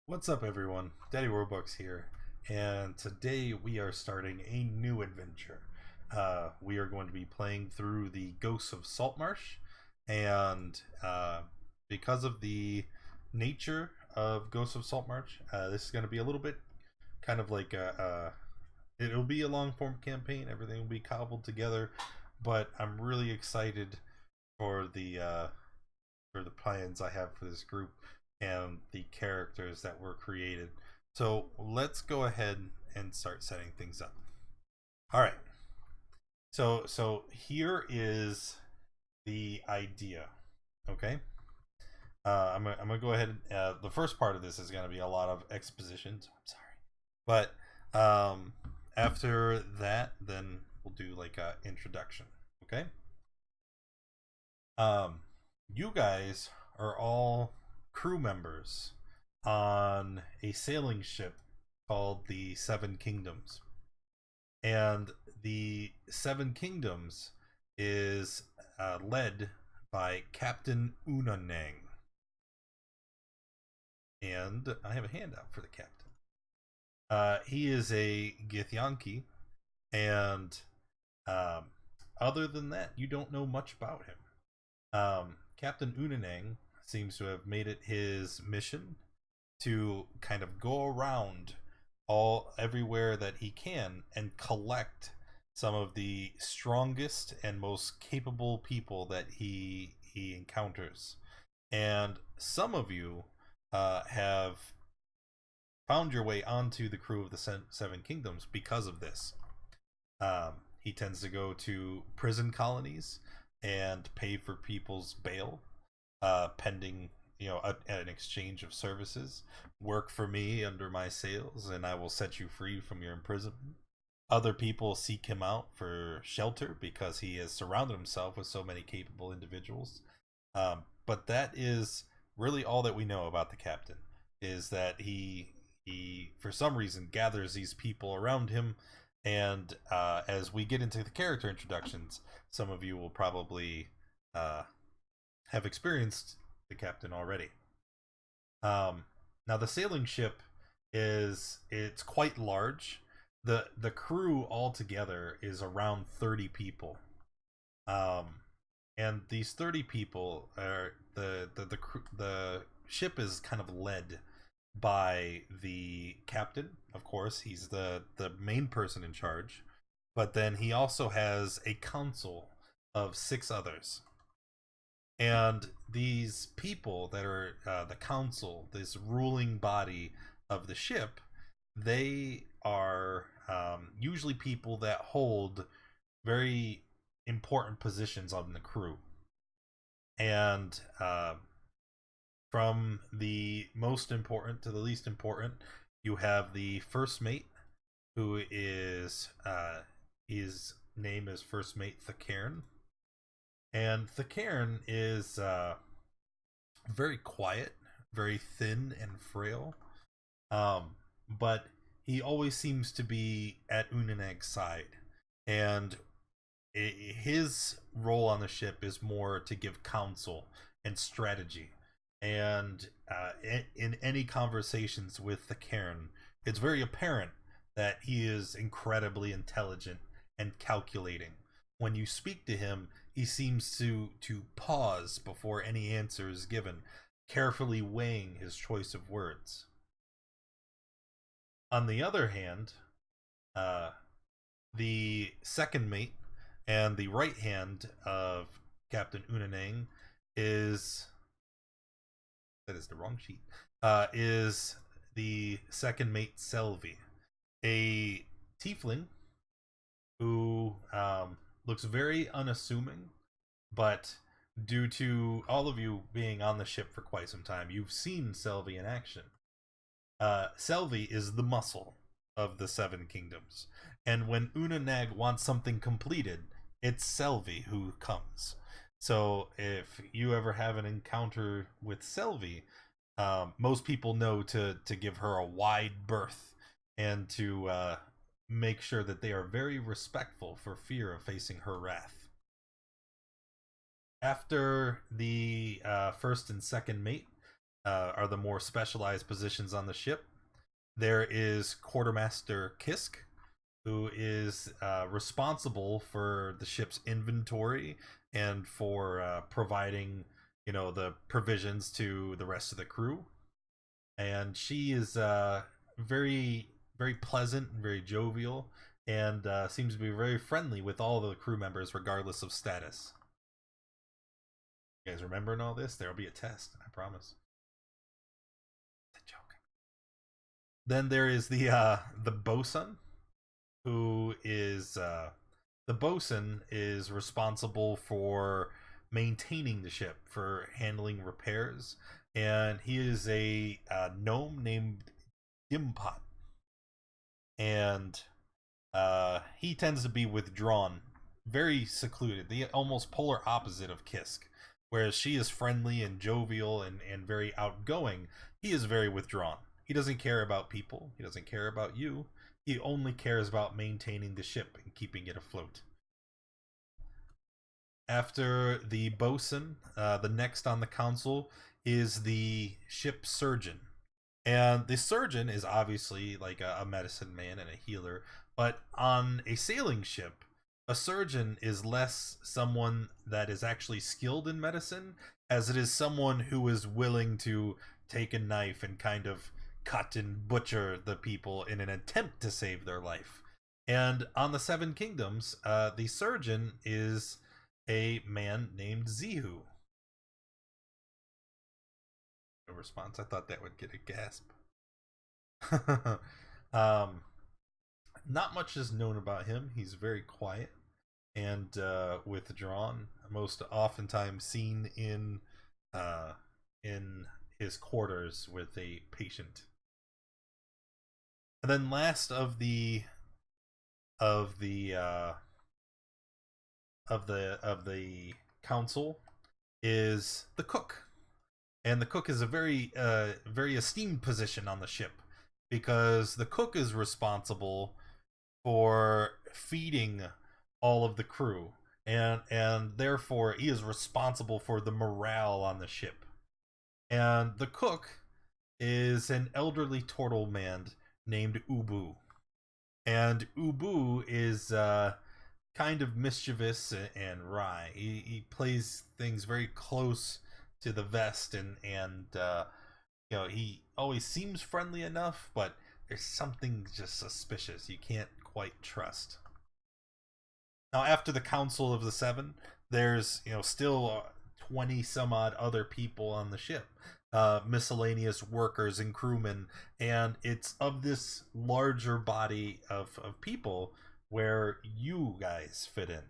What's up, everyone? Daddy Robux here, and today we are starting a new adventure. We are going to be playing through the Ghosts of Saltmarsh, and because of the nature of Ghosts of Saltmarsh, this is going to be a little bit kind of like it'll be a long form campaign. Everything will be cobbled together, but I'm really excited for the plans I have for this group and the characters that were created. So let's go ahead and start setting things up. All right. So here is the idea. Okay. I'm gonna go ahead. The first part of this is gonna be a lot of expositions. I'm sorry, but after that, then we'll do like a introduction. Okay. Um, you guys are all crew members on a sailing ship called the Seven Kingdoms. And the Seven Kingdoms is led by Captain Unanang. And I have a handout for the captain. He is a Githyanki, and um, other than that, you don't know much about him. Captain Unanang seems to have made it his mission to kind of go around all everywhere that he can and collect some of the strongest and most capable people that he encounters. And some of you have found your way onto the crew of the Seven Kingdoms because of this. He tends to go to prison colonies and pay for people's bail, pending an exchange of services. Work for me under my sails, and I will set you free from your imprisonment. Other people seek him out for shelter because he has surrounded himself with so many capable individuals. But that is really all that we know about the captain. Is that he for some reason gathers these people around him, and as we get into the character introductions, some of you will probably have experienced the captain already. Now the sailing ship it's quite large. The crew altogether is around 30 people. Um, and these 30 people are the ship is kind of led by the captain. Of course, he's the main person in charge, but then he also has a council of six others. And these people that are the council, this ruling body of the ship, they are usually people that hold very important positions on the crew. And from the most important to the least important, you have the first mate, who is his name is First Mate Thakairn. And Thakairn is very quiet, very thin and frail. But he always seems to be at Unanag's side. And his role on the ship is more to give counsel and strategy. And in any conversations with Thakairn, it's very apparent that he is incredibly intelligent and calculating. When you speak to him, he seems to pause before any answer is given, carefully weighing his choice of words. On the other hand, uh, the second mate and the right hand of Captain Unanang is that is the wrong sheet. Is the second mate Selvi, a tiefling who looks very unassuming, but due to all of you being on the ship for quite some time, you've seen Selvi in action. Selvi is the muscle of the Seven Kingdoms, and when Unanag wants something completed, it's Selvi who comes. So if you ever have an encounter with Selvi, most people know to give her a wide berth and to make sure that they are very respectful for fear of facing her wrath. After the first and second mate, are the more specialized positions on the ship. There is Quartermaster Kisk, who is responsible for the ship's inventory and for providing, the provisions to the rest of the crew. And she is very, very pleasant and very jovial, and seems to be very friendly with all the crew members, regardless of status. You guys remembering all this? There'll be a test, I promise. It's a joke. Then there is the bosun, who is the bosun is responsible for maintaining the ship, for handling repairs, and he is a gnome named Dimpot, and he tends to be withdrawn, very secluded, the almost polar opposite of Kisk. Whereas she is friendly and jovial and very outgoing, he is very withdrawn. He doesn't care about people. He doesn't care about you. He only cares about maintaining the ship and keeping it afloat. After the bosun, the next on the council is the ship surgeon. And the surgeon is obviously like a medicine man and a healer, but on a sailing ship, a surgeon is less someone that is actually skilled in medicine as it is someone who is willing to take a knife and kind of cut and butcher the people in an attempt to save their life. And on the Seven Kingdoms, the surgeon is a man named Zihu. No response. I thought that would get a gasp. um, not much is known about him. He's very quiet and withdrawn. Most oftentimes seen in his quarters with a patient. And then last of the council is the cook. And the cook is a very very esteemed position on the ship, because the cook is responsible for feeding all of the crew, and therefore he is responsible for the morale on the ship. And the cook is an elderly turtle man named Ubu. And Ubu is kind of mischievous and wry. He plays things very close to the vest, and he always seems friendly enough, but there's something just suspicious you can't quite trust. Now, after the Council of the Seven, there's still 20 some odd other people on the ship, miscellaneous workers and crewmen, and it's of this larger body of people where you guys fit in.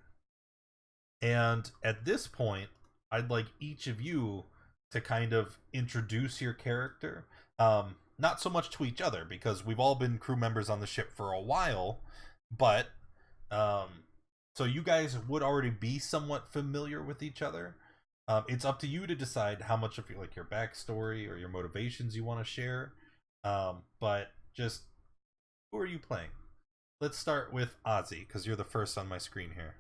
And at this point, I'd like each of you to kind of introduce your character. Not so much to each other, because we've all been crew members on the ship for a while, but so you guys would already be somewhat familiar with each other. It's up to you to decide how much of your backstory or your motivations you want to share. But just, who are you playing? Let's start with Ozzy, because you're the first on my screen here.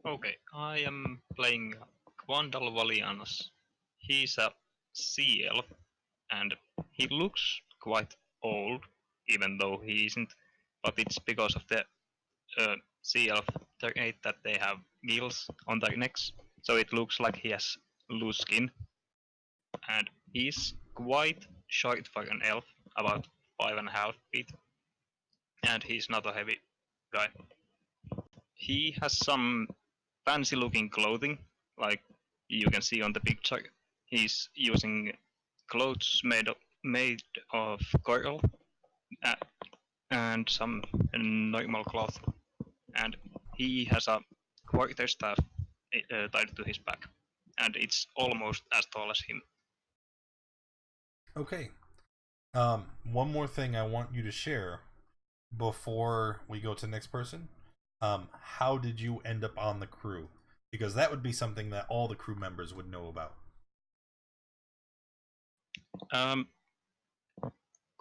Okay, I am playing Quandal Valianos. He's a sea elf, and he looks quite old, even though he isn't. But it's because of the sea elf trait that they have gills on their necks, so it looks like he has loose skin. And he's quite short for an elf, about 5.5 feet, and he's not a heavy guy. He has some fancy looking clothing, like you can see on the picture. He's using clothes made of coral uh, and some normal cloth, and he has a quarterstaff tied to his back, and it's almost as tall as him. Okay. One more thing I want you to share before we go to the next person. How did you end up on the crew? Because that would be something that all the crew members would know about.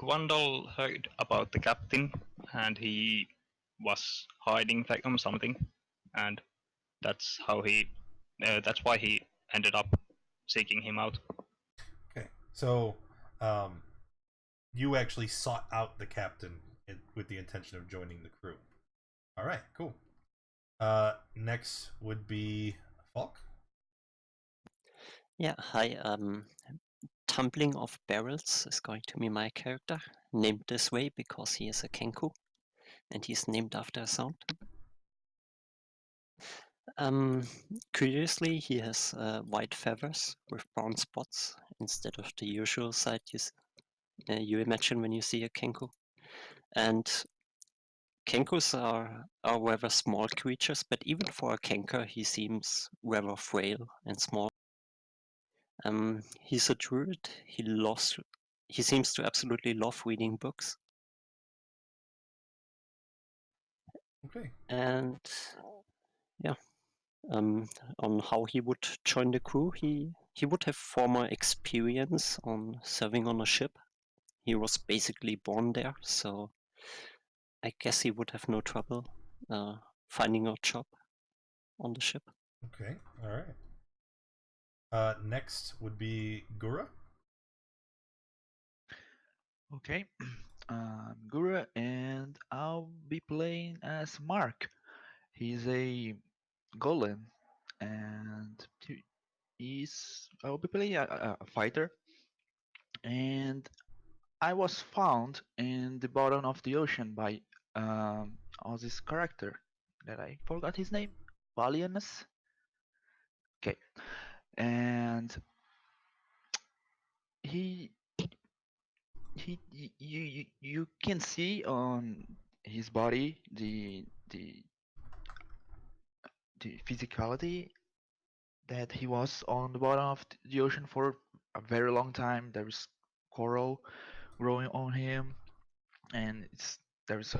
Quandal heard about the captain, and he was hiding from something, and that's how he. That's why he ended up seeking him out. Okay, so you actually sought out the captain with the intention of joining the crew. All right, cool. Next would be Falk. Yeah, hi. Tumbling of Barrels is going to be my character, named this way because he is a Kenku, and he's named after a sound. Curiously, he has white feathers with brown spots instead of the usual sight you imagine when you see a Kenku. And Kenkus are rather small creatures, but even for a Kenku, he seems rather frail and small. He's a druid. He seems to absolutely love reading books. Okay. And yeah, on how he would join the crew, he would have former experience on serving on a ship. He was basically born there, so I guess he would have no trouble finding a job on the ship. Okay. All right. Next would be Gura. Okay, Gura, and I'll be playing as Mark. He's a golem, and I'll be playing a fighter. And I was found in the bottom of the ocean by Ozzy's character that I forgot his name, Valianus. Okay, and he you can see on his body the physicality that he was on the bottom of the ocean for a very long time. There is coral growing on him, and there's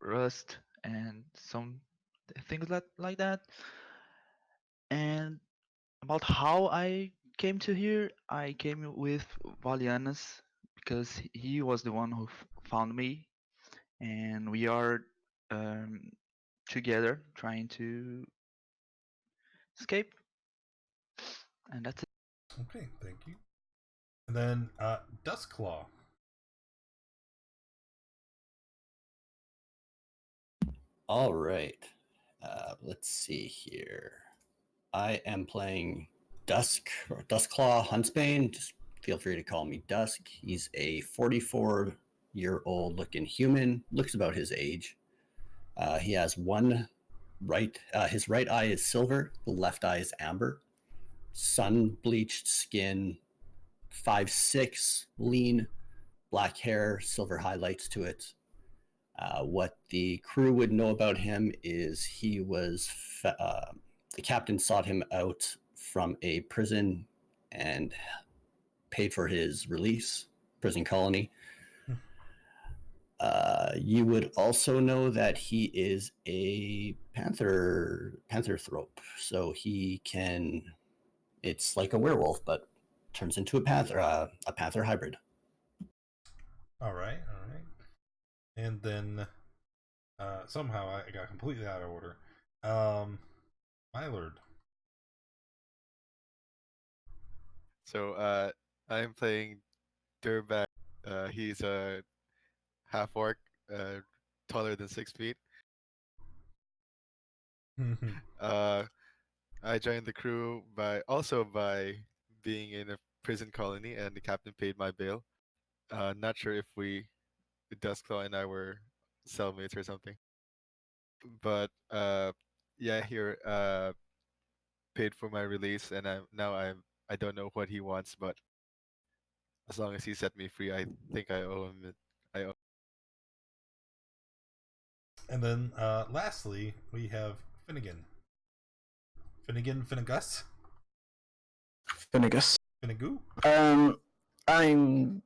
rust and some things like that. And about how I came to here, I came with Valianus because he was the one who found me, and we are um, together trying to escape. And that's it. Okay, thank you. And then Duskclaw. All right. Let's see here. I am playing Dusk or Duskclaw Huntsbane. Just feel free to call me Dusk. He's a 44-year-old looking human. Looks about his age. He has his right eye is silver. The left eye is amber. Sun-bleached skin. 5'6", lean, black hair, silver highlights to it. What the crew would know about him is he was the captain sought him out from a prison and paid for his release, prison colony. You would also know that he is a panthrope, so he can. It's like a werewolf, but turns into a panther hybrid. All right. And then somehow I got completely out of order. Mylord. So I'm playing Durban. He's a half orc, taller than 6 feet. I joined the crew by being in a prison colony, and the captain paid my bail. Not sure if Duskclaw and I were cellmates or something, but yeah, here paid for my release, and I don't know what he wants, but as long as he set me free, I think I owe him it. And then lastly, we have Finnegan. Finnegus? Finnegus. Finnegoo? I'm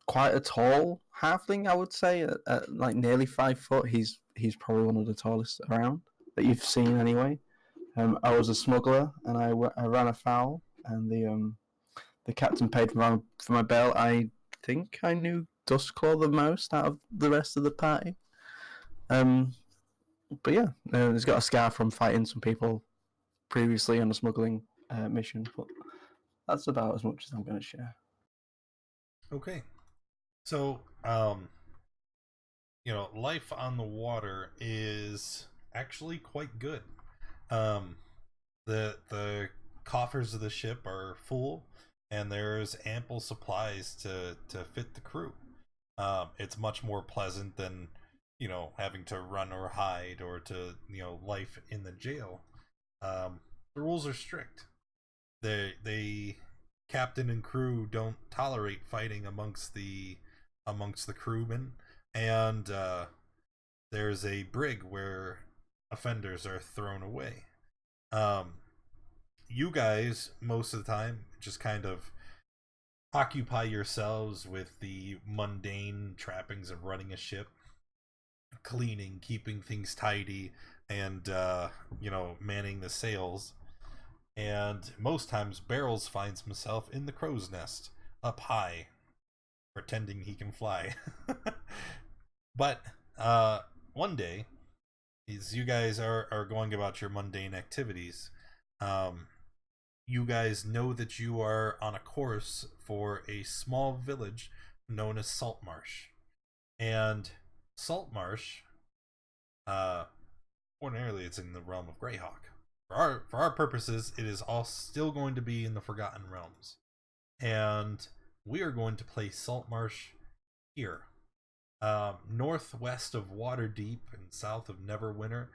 quite a tall halfling, I would say, like nearly 5 foot. He's probably one of the tallest around that you've seen anyway. I was a smuggler, and I ran afoul, and the captain paid for my bail. I think I knew Duskclaw the most out of the rest of the party. But yeah, he's got a scar from fighting some people previously on a smuggling mission. But That's about as much as I'm going to share. Okay. So, life on the water is actually quite good. The coffers of the ship are full, and there's ample supplies to fit the crew. It's much more pleasant than having to run or hide, or to life in the jail. The rules are strict. They captain and crew don't tolerate fighting amongst the crewmen, and there's a brig where offenders are thrown away. You guys most of the time just kind of occupy yourselves with the mundane trappings of running a ship, cleaning, keeping things tidy, and manning the sails. And most times Barrels finds himself in the crow's nest, up high, pretending he can fly. But one day, as you guys are going about your mundane activities, you guys know that you are on a course for a small village known as Saltmarsh. And Saltmarsh, ordinarily it's in the realm of Greyhawk. For our purposes, it is all still going to be in the Forgotten Realms. And we are going to place Saltmarsh here. Northwest of Waterdeep and south of Neverwinter,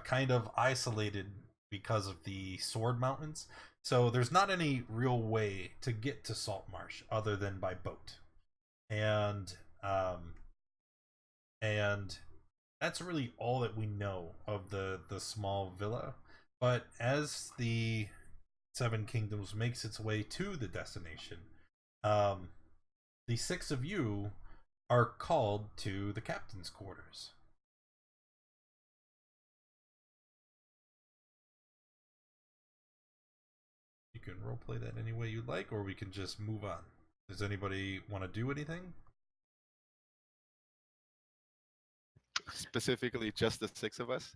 kind of isolated because of the Sword Mountains. So there's not any real way to get to Saltmarsh other than by boat. And that's really all that we know of the small villa. But as the Seven Kingdoms makes its way to the destination, the six of you are called to the captain's quarters. You can roleplay that any way you'd like, or we can just move on. Does anybody want to do anything? Specifically, just the six of us?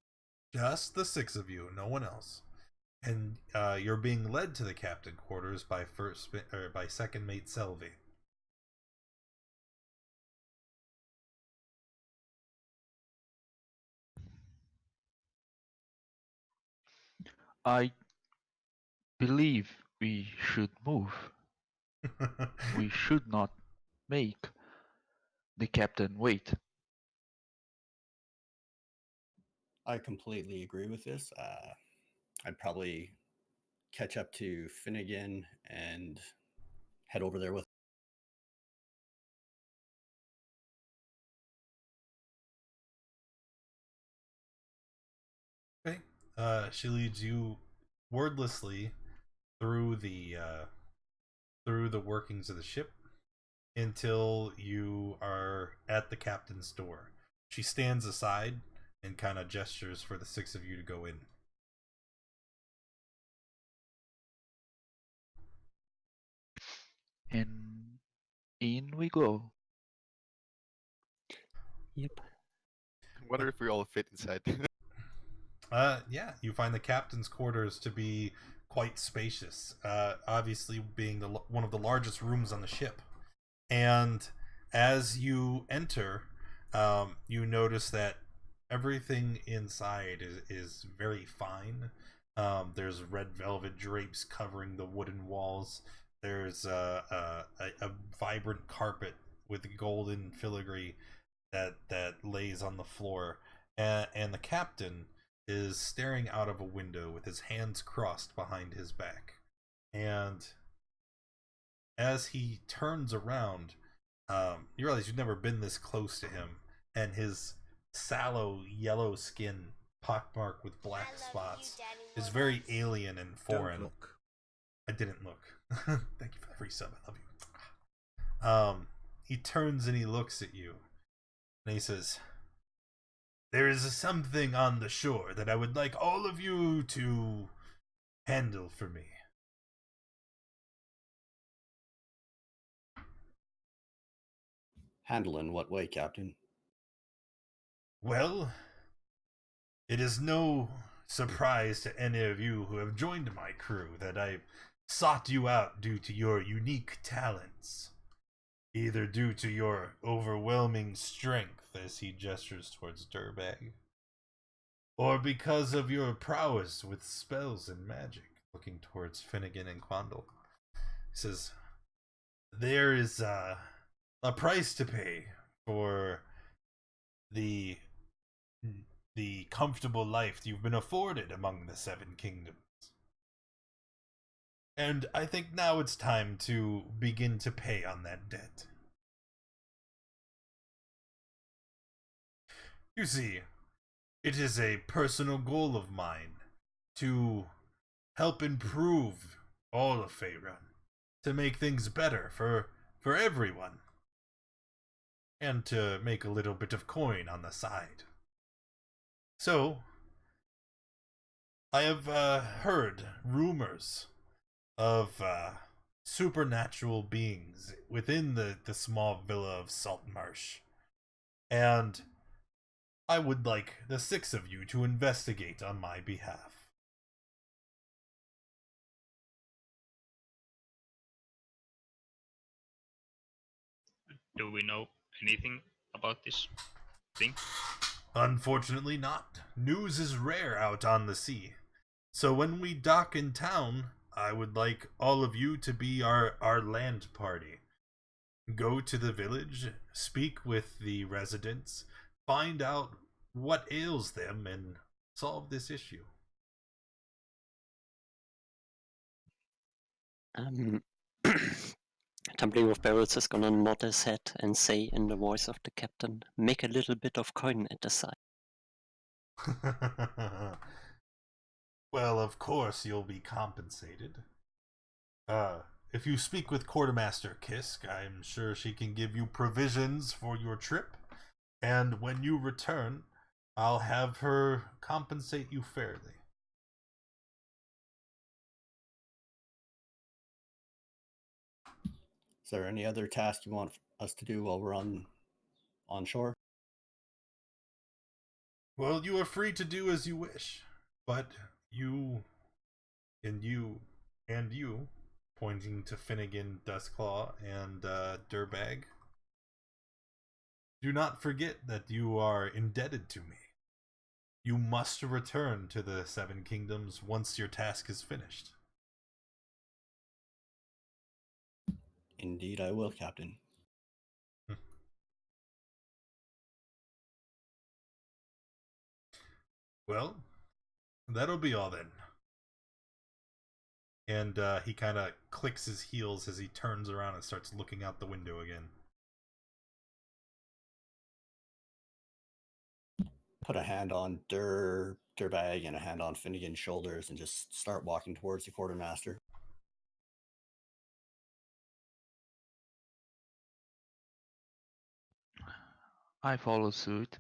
Just the six of you, no one else. And you're being led to the captain quarters by second mate Selvi. I believe we should move. We should not make the captain wait. I completely agree with this. I'd probably catch up to Finnegan and head over there with. Okay. She leads you wordlessly through the workings of the ship until you are at the captain's door. She stands aside and kind of gestures for the six of you to go in. And in we go. Yep. Wonder if we all fit inside. Yeah, you find the captain's quarters to be quite spacious. Obviously, being one of the largest rooms on the ship. And as you enter, you notice that everything inside is very fine. There's red velvet drapes covering the wooden walls. There's a vibrant carpet with golden filigree that lays on the floor, and the captain is staring out of a window with his hands crossed behind his back. And as he turns around, you realize you've never been this close to him, and his sallow yellow skin, pockmarked with black spots, is very alien and foreign. Don't look. I didn't look. Thank you for the free sub. I love you. He turns and he looks at you, and he says, "There is something on the shore that I would like all of you to handle for me." Handle in what way, Captain? Well, it is no surprise to any of you who have joined my crew that I've sought you out due to your unique talents, either due to your overwhelming strength, as he gestures towards Durbag, or because of your prowess with spells and magic, looking towards Finnegan and Quandle. He says, there is a price to pay for the comfortable life you've been afforded among the Seven Kingdoms. And I think now it's time to begin to pay on that debt. You see, it is a personal goal of mine to help improve all of Faerun, to make things better for everyone, and to make a little bit of coin on the side. So, I have heard rumors of supernatural beings within the small villa of Saltmarsh, and I would like the 6 of you to investigate on my behalf. Do we know anything about this thing? Unfortunately not. News is rare out on the sea. So when we dock in town, I would like all of you to be our land party. Go to the village, speak with the residents, find out what ails them, and solve this issue. Tumbling of Barrels is gonna nod his head and say in the voice of the captain, make a little bit of coin at the side. Well, of course you'll be compensated. If you speak with Quartermaster Kisk, I'm sure she can give you provisions for your trip, and when you return, I'll have her compensate you fairly. Is there any other task you want us to do while we're on shore? Well, you are free to do as you wish, but you, pointing to Finnegan, Dustclaw, and Durbag, do not forget that you are indebted to me. You must return to the Seven Kingdoms once your task is finished. Indeed, I will, Captain. Well, that'll be all then. And he kind of clicks his heels as he turns around and starts looking out the window again. Put a hand on Durbag and a hand on Finnegan's shoulders and just start walking towards the quartermaster. I follow suit.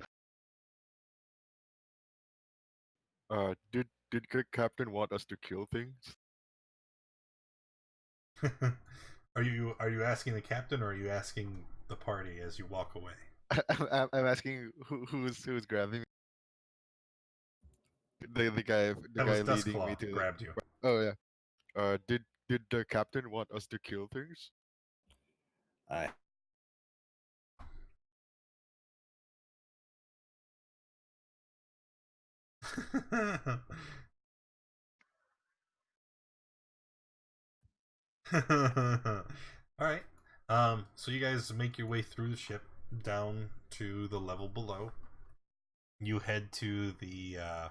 Did Captain want us to kill things? Are you asking the captain, or are you asking the party as you walk away? I'm asking who's grabbing me. The guy That was leading me Dustclaw to the... grabbed you. Oh yeah. Did the captain want us to kill things? I Alright. So you guys make your way through the ship down to the level below. You head to the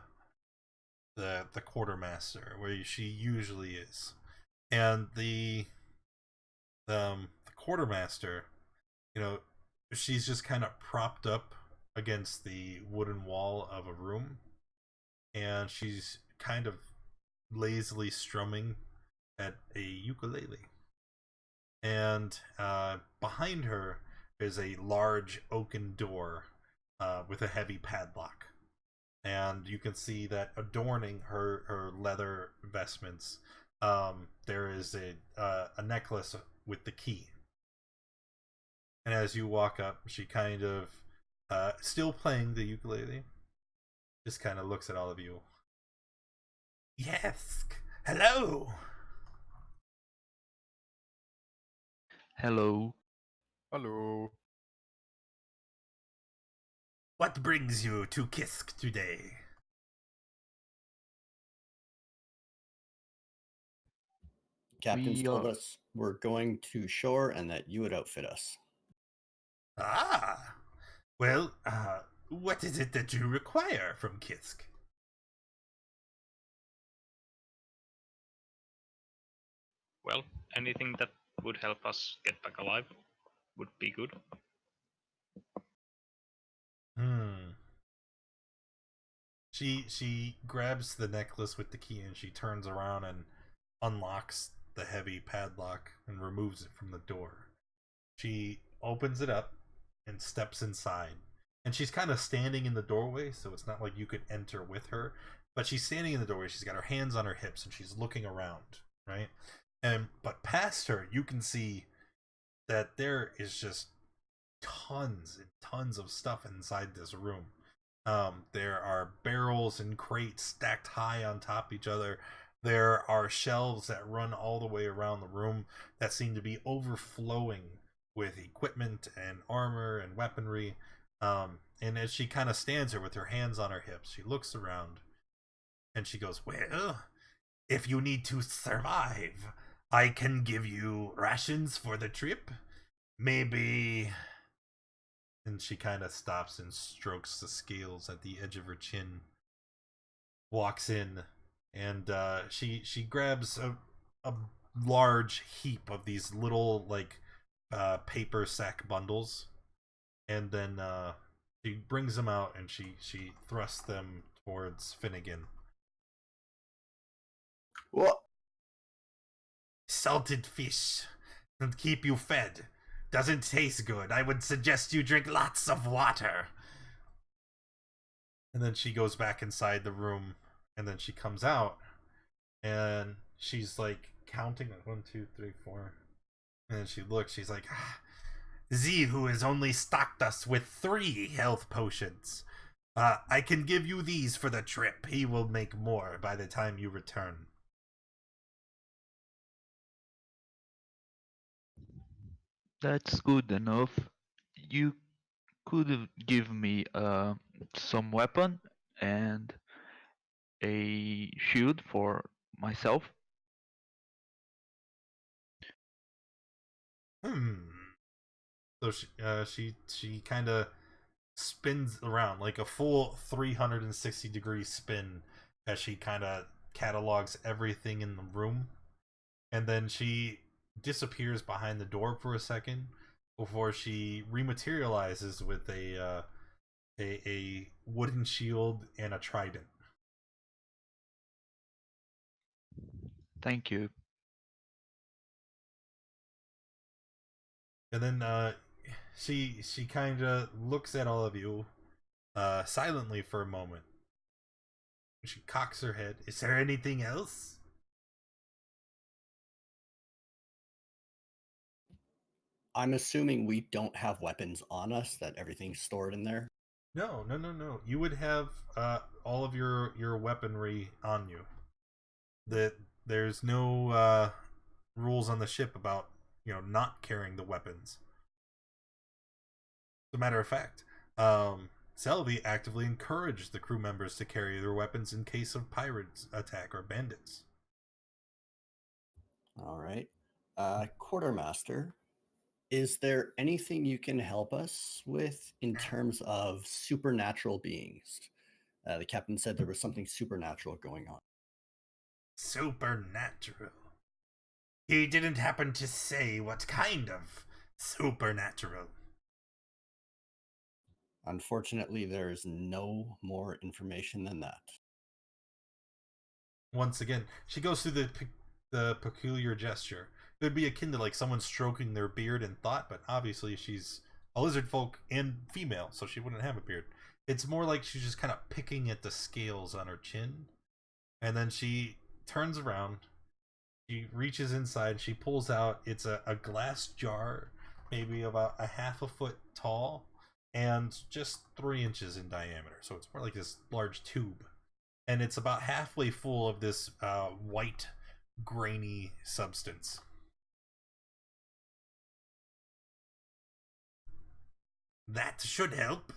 quartermaster, where she usually is. And the quartermaster, she's just kind of propped up against the wooden wall of a room, and she's kind of lazily strumming at a ukulele. And behind her is a large oaken door with a heavy padlock. And you can see that adorning her leather vestments, there is a necklace with the key. And as you walk up, she kind of, still playing the ukulele, just kind of looks at all of you. Yes, hello. Hello. Hello. What brings you to Kisk today? Captain's We told are us we're going to shore and that you would outfit us. Ah, well, what is it that you require from Kisk? Well, anything that would help us get back alive would be good. She grabs the necklace with the key and she turns around and unlocks the heavy padlock and removes it from the door. She opens it up and steps inside. And she's kind of standing in the doorway, so it's not like you could enter with her. But she's standing in the doorway. She's got her hands on her hips and she's looking around, right? But past her, you can see that there is just tons and tons of stuff inside this room. There are barrels and crates stacked high on top of each other. There are shelves that run all the way around the room that seem to be overflowing with equipment and armor and weaponry. And as she kind of stands there with her hands on her hips, she looks around and she goes, "Well, if you need to survive, I can give you rations for the trip. Maybe." And she kind of stops and strokes the scales at the edge of her chin. Walks in, and she grabs a large heap of these little like paper sack bundles, and then she brings them out and she thrusts them towards Finnegan. What? Salted fish and keep you fed. Doesn't taste good. I would suggest you drink lots of water. And then she goes back inside the room, and then she comes out, and she's like counting like 1, 2, 3, 4. And then she looks, she's like, Z, who has only stocked us with 3 health potions. I can give you these for the trip. He will make more by the time you return. That's good enough. You could give me some weapon and a shield for myself. So she kind of spins around like a full 360-degree spin as she kind of catalogs everything in the room, and then she disappears behind the door for a second before she rematerializes with a wooden shield and a trident. Thank you. And then she kind of looks at all of you silently for a moment. She cocks her head. Is there anything else? I'm assuming we don't have weapons on us, that everything's stored in there. No. You would have all of your weaponry on you. That there's no rules on the ship about not carrying the weapons. As a matter of fact, Selby actively encouraged the crew members to carry their weapons in case of pirates attack or bandits. All right. Quartermaster, is there anything you can help us with in terms of supernatural beings? The captain said there was something supernatural going on. Supernatural. He didn't happen to say what kind of supernatural. Unfortunately, there is no more information than that. Once again, she goes through the peculiar gesture. It would be akin to like someone stroking their beard in thought, but obviously she's a lizard folk and female, so she wouldn't have a beard. It's more like she's just kind of picking at the scales on her chin, and then she turns around. She reaches inside. She pulls out. It's a glass jar, maybe about a half a foot tall, and just 3 inches in diameter. So it's more like this large tube, and it's about halfway full of this white, grainy substance. That should help.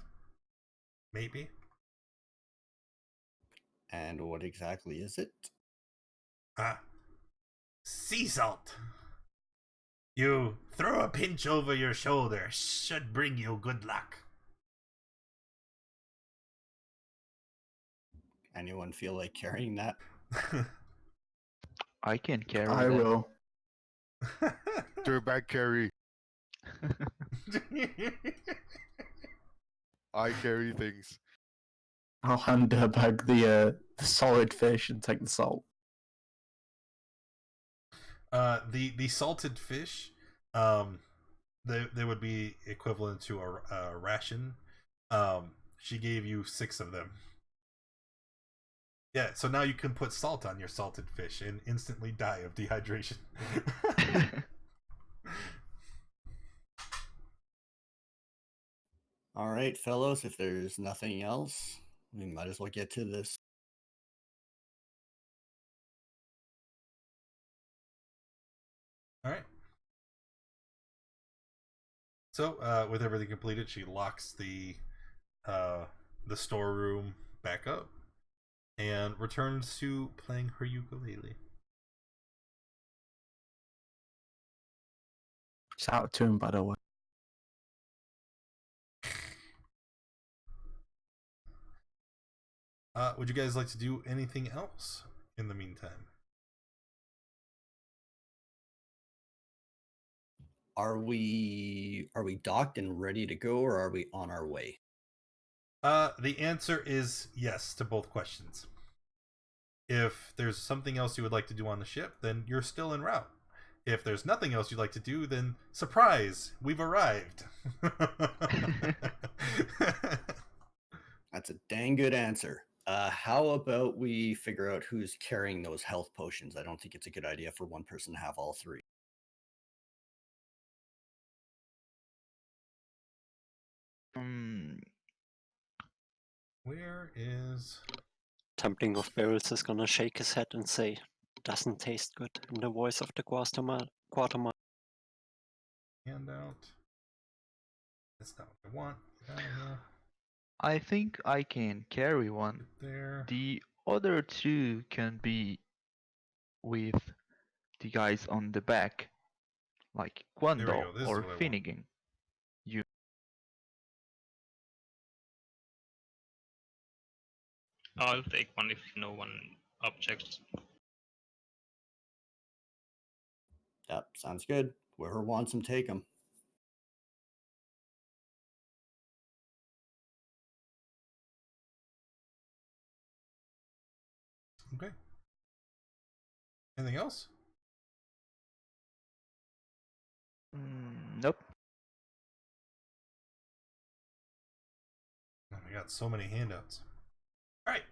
Maybe. And what exactly is it? Sea salt. You throw a pinch over your shoulder, should bring you good luck. Anyone feel like carrying that? I can carry I that. will. Dirtbag carry. I carry things. I'll hand her back the solid fish and take the salt. The salted fish, they would be equivalent to a ration. She gave you 6 of them. Yeah, so now you can put salt on your salted fish and instantly die of dehydration. All right, fellows, if there's nothing else, we might as well get to this. All right. So, with everything completed, she locks the storeroom back up and returns to playing her ukulele. It's out of tune, by the way. Would you guys like to do anything else in the meantime? Are we docked and ready to go, or are we on our way? The answer is yes to both questions. If there's something else you would like to do on the ship, then you're still en route. If there's nothing else you'd like to do, then surprise, we've arrived. That's a dang good answer. How about we figure out who's carrying those health potions? I don't think it's a good idea for one person to have all 3. Where is... Tempting of Barrels is gonna shake his head and say, "Doesn't taste good," in the voice of the quartermaster. handout? That's not what I want. Get out of here. I think I can carry one. There. The other 2 can be with the guys on the back, like There we Quando go. This is or what I want. Finnegan. I'll take one if no one objects. Yep, sounds good. Whoever wants them, take them. Okay. Anything else? Nope. Oh, we got so many handouts. All right.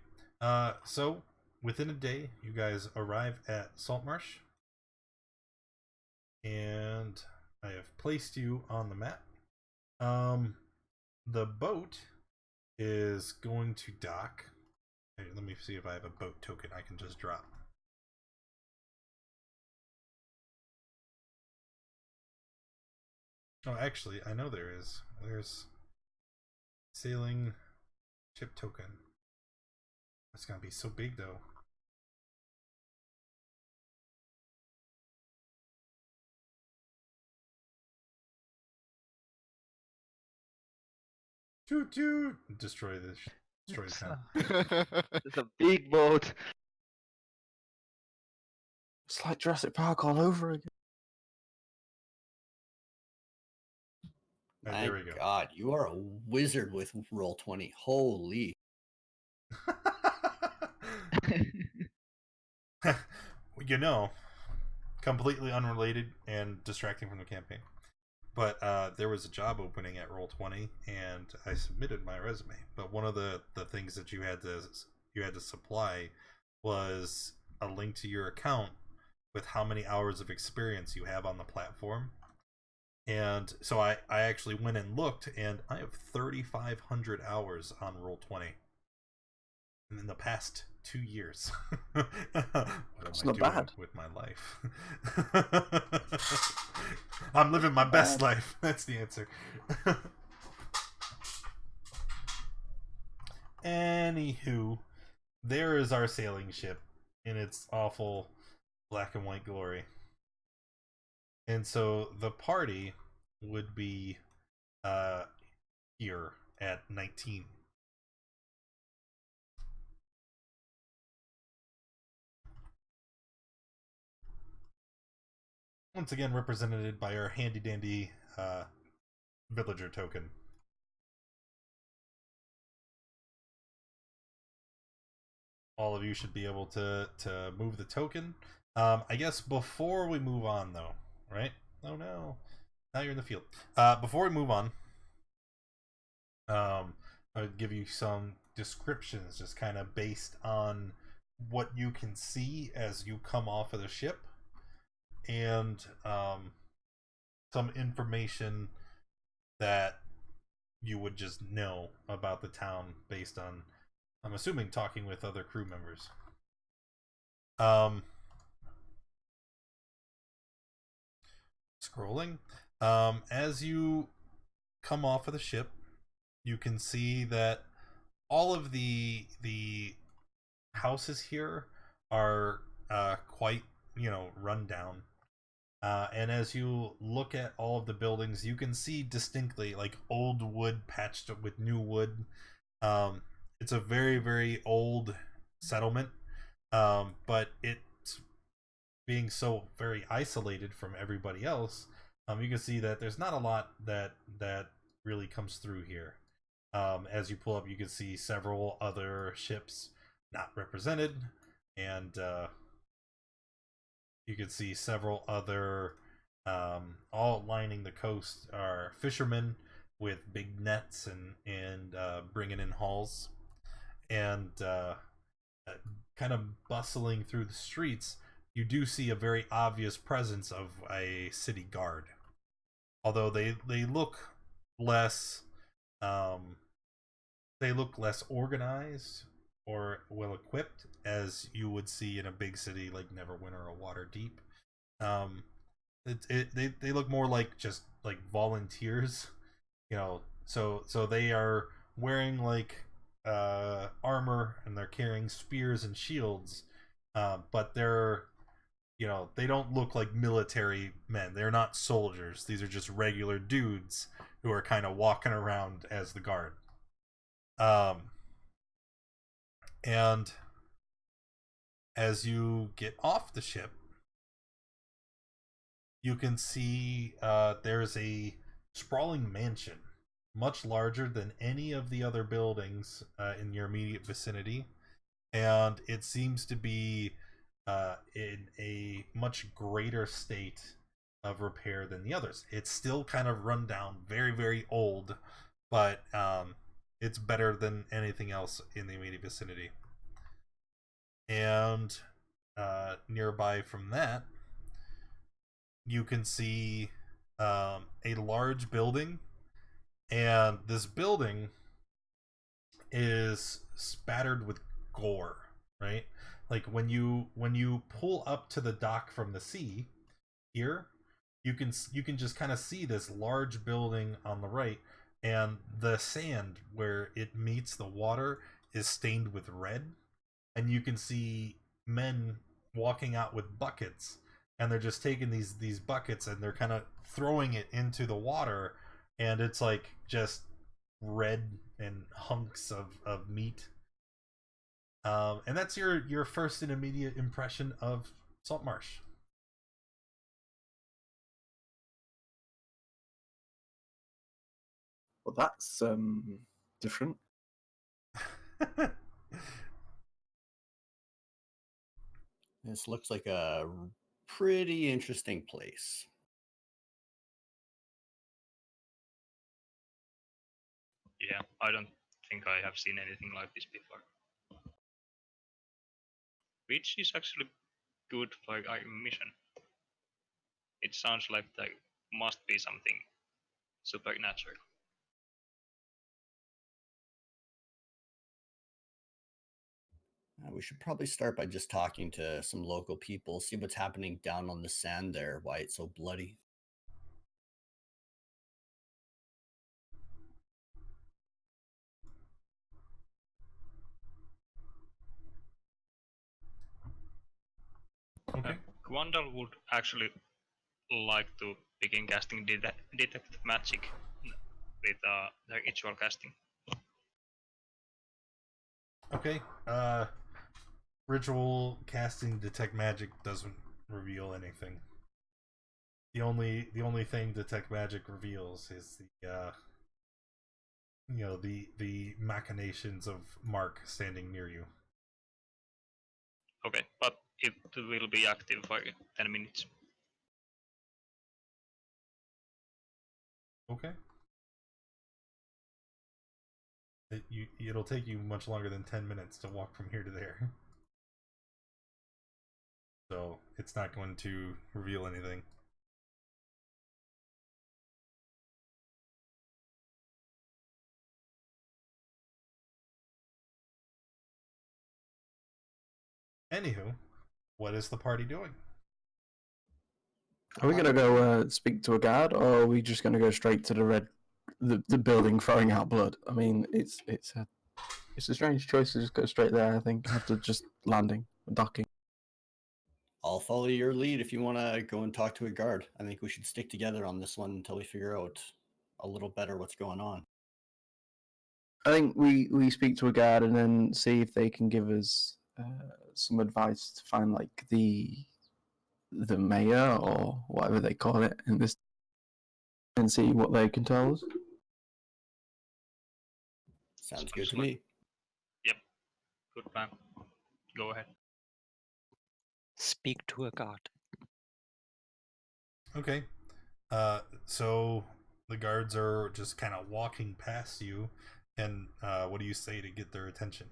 So within a day, you guys arrive at Saltmarsh, and I have placed you on the map. The boat is going to dock. Hey, let me see if I have a boat token I can just drop. Oh, actually, I know there is. There's sailing ship token. It's gonna be so big though. Toot toot! Destroy this. Destroy the town. It's a big boat. It's like Jurassic Park all over again. Right, My there we go. God, you are a wizard with Roll20. Holy. You know, completely unrelated and distracting from the campaign. But there was a job opening at Roll20, and I submitted my resume. But one of the things that you had to supply was a link to your account with how many hours of experience you have on the platform. And so I actually went and looked, and I have 3,500 hours on Roll20 in the past 2 years. What It's am I not doing bad. with my life? I'm living my best life. That's the answer. Anywho, there is our sailing ship in its awful black and white glory. And so the party would be here at 19. Once again represented by our handy dandy villager token. All of you should be able to move the token. I guess before we move on, though, right? Oh no, now you're in the field. Before we move on, I'll give you some descriptions, just kind of based on what you can see as you come off of the ship, and some information that you would just know about the town based on, I'm assuming, talking with other crew members. Scrolling. As you come off of the ship, you can see that all of the houses here are quite, run down. And as you look at all of the buildings, you can see distinctly like old wood patched with new wood. It's a very, very old settlement, but it's being so very isolated from everybody else. You can see that there's not a lot that really comes through here. As you pull up, you can see several other ships not represented, and you can see several other, all lining the coast are fishermen with big nets and bringing in hauls, and kind of bustling through the streets. You do see a very obvious presence of a city guard, although they look less organized or well equipped as you would see in a big city like Neverwinter or Waterdeep. They look more like just like volunteers, So they are wearing like armor, and they're carrying spears and shields, but they're they don't look like military men. They're not soldiers. These are just regular dudes who are kind of walking around as the guard. And as you get off the ship, you can see there's a sprawling mansion, much larger than any of the other buildings in your immediate vicinity. And it seems to be in a much greater state of repair than the others. It's still kind of run down, very, very old, but it's better than anything else in the immediate vicinity. And nearby from that, you can see a large building, and this building is spattered with gore, right? Like when you pull up to the dock from the sea here, you can just kind of see this large building on the right, and the sand where it meets the water is stained with red, and you can see men walking out with buckets, and they're just taking these buckets and they're kind of throwing it into the water, and it's like just red and hunks of meat. And that's your first and immediate impression of Saltmarsh. Well, that's different. This looks like a pretty interesting place. Yeah, I don't think I have seen anything like this before. Which is actually good for a mission. It sounds like there must be something supernatural. We should probably start by just talking to some local people, see what's happening down on the sand there, why it's so bloody. Gwandal would actually like to begin casting detect magic with the ritual casting. Okay. Ritual casting detect magic doesn't reveal anything. The only thing detect magic reveals is the machinations of Mark standing near you. Okay, but it will be active for 10 minutes. Okay. It'll take you much longer than 10 minutes to walk from here to there. So it's not going to reveal anything. Anywho, what is the party doing? Are we gonna go speak to a guard, or are we just gonna go straight to the building throwing out blood? I mean, it's a strange choice to just go straight there. I think after just landing, docking. I'll follow your lead if you want to go and talk to a guard. I think we should stick together on this one until we figure out a little better what's going on. I think we speak to a guard and then see if they can give us some advice to find like the mayor or whatever they call it in this, and see what they can tell us. Sounds good to me. Yep, good plan. Go ahead. Speak to a guard. Okay. So the guards are just kind of walking past you, and what do you say to get their attention?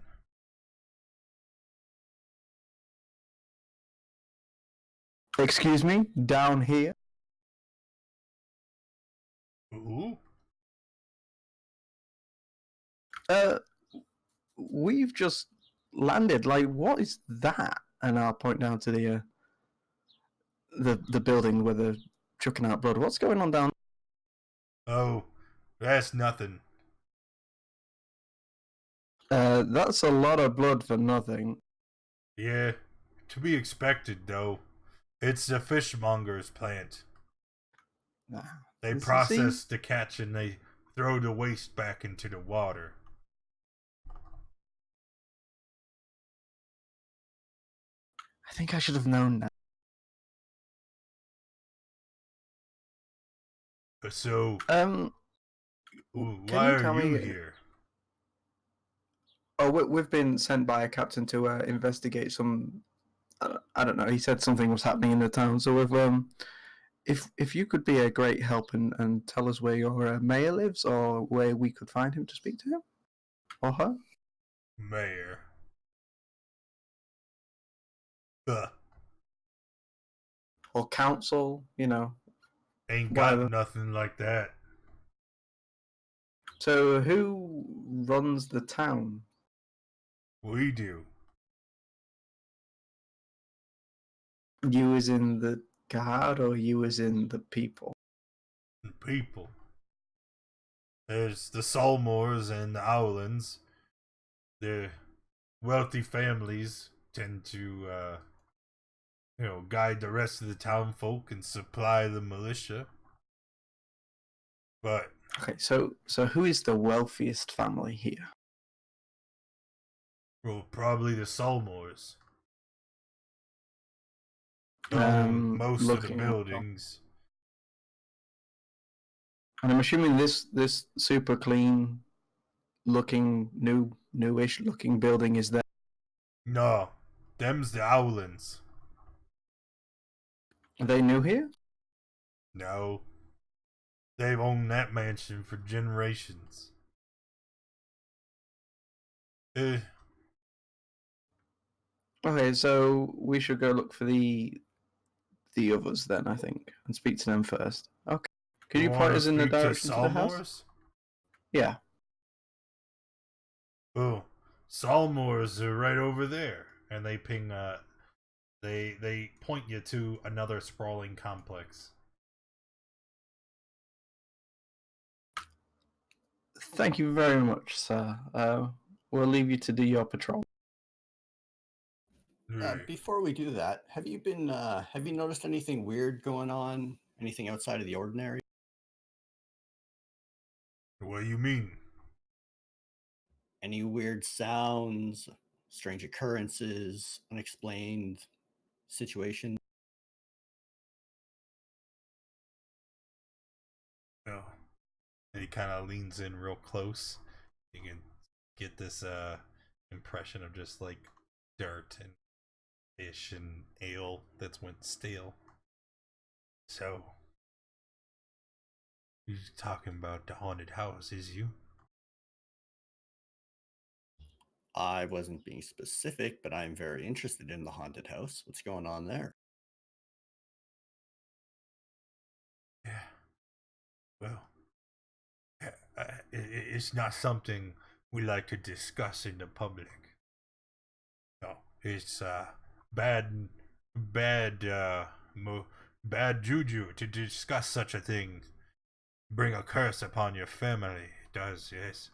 Excuse me, down here. Ooh. We've just landed. Like, what is that? And I'll point down to the building where they're chucking out blood. What's going on down? Oh, that's nothing. That's a lot of blood for nothing. Yeah, to be expected though. It's the fishmonger's plant. Nah, They this is- process the catch and they throw the waste back into the water. I think I should have known that. So, Can why you are tell you me? here? Oh, we've been sent by a captain to investigate some. I don't know. He said something was happening in the town. So if you could be a great help and tell us where your mayor lives or where we could find him to speak to him or her. Mayor. Ugh. Or council, Ain't whatever. got nothing like that. So who runs the town? We do. You as in the guard or you as in the people? People. There's the Saltmarsh and the Owlands. The wealthy families tend to, guide the rest of the town folk and supply the militia. But Okay, so who is the wealthiest family here? well, probably the Saltmarsh. Own most of the Looking at- buildings. And I'm assuming this super clean looking newish looking building is there. No, them's the Owlands. Are they new here? No, they've owned that mansion for generations. Okay, so we should go look for the others then, I think, and speak to them first. Okay. Can you point wanna us in the speak to direction to the house? Saltmarsh? Yeah. Oh, Saltmarsh are right over there, and they ping. They point you to another sprawling complex. Thank you very much, sir. We'll leave you to do your patrol. Before we do that, have you noticed anything weird going on? Anything outside of the ordinary? What do you mean? Any weird sounds, strange occurrences, unexplained situations? No. And he kind of leans in real close. You can get this impression of just like dirt and fish and ale that's went stale. So, you're talking about the haunted house, is you? I wasn't being specific, but I'm very interested in the haunted house. What's going on there? Yeah. Well, it's not something we like to discuss in the public. No, it's bad, bad juju to discuss such a thing. Bring a curse upon your family. It does, yes.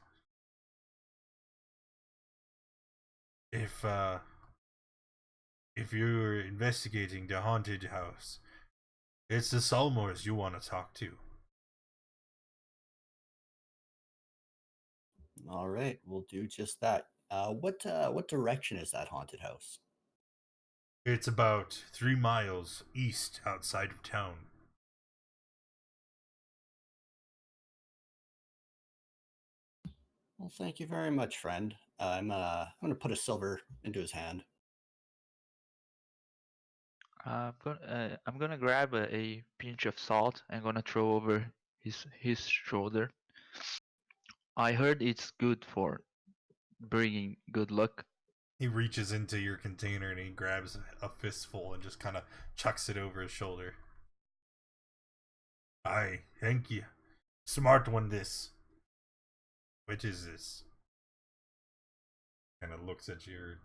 If you're investigating the haunted house, it's the Saltmarsh you want to talk to. All right, we'll do just that. What direction is that haunted house? It's about 3 miles east outside of town. Well, thank you very much, friend. I'm gonna put a silver into his hand. I'm gonna grab a pinch of salt and gonna throw over his shoulder. I heard it's good for bringing good luck. He reaches into your container and he grabs a fistful and just kind of chucks it over his shoulder. Aye, thank you. Smart one, this. Which is this? And it looks at your,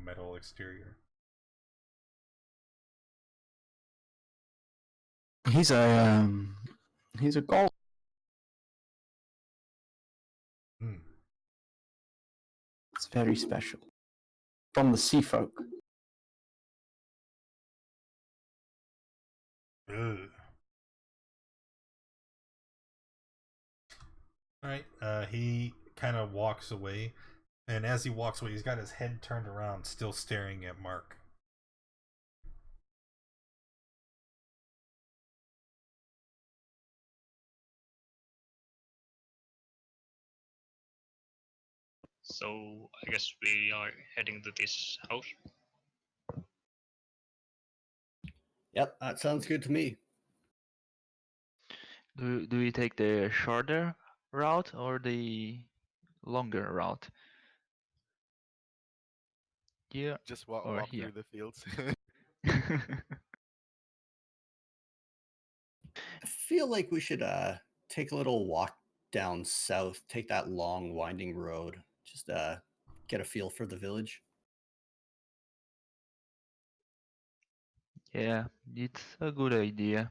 metal exterior. He's a gold. Hmm. It's very special. From the sea folk. Ugh. Alright, he kind of walks away. And as he walks away, he's got his head turned around, still staring at Mark. So I guess we are heading to this house. Yep, that sounds good to me. Do we take the shorter route or the longer route? Here Just or walk here? through the fields. I feel like we should take a little walk down south, take that long winding road, just get a feel for the village. Yeah, it's a good idea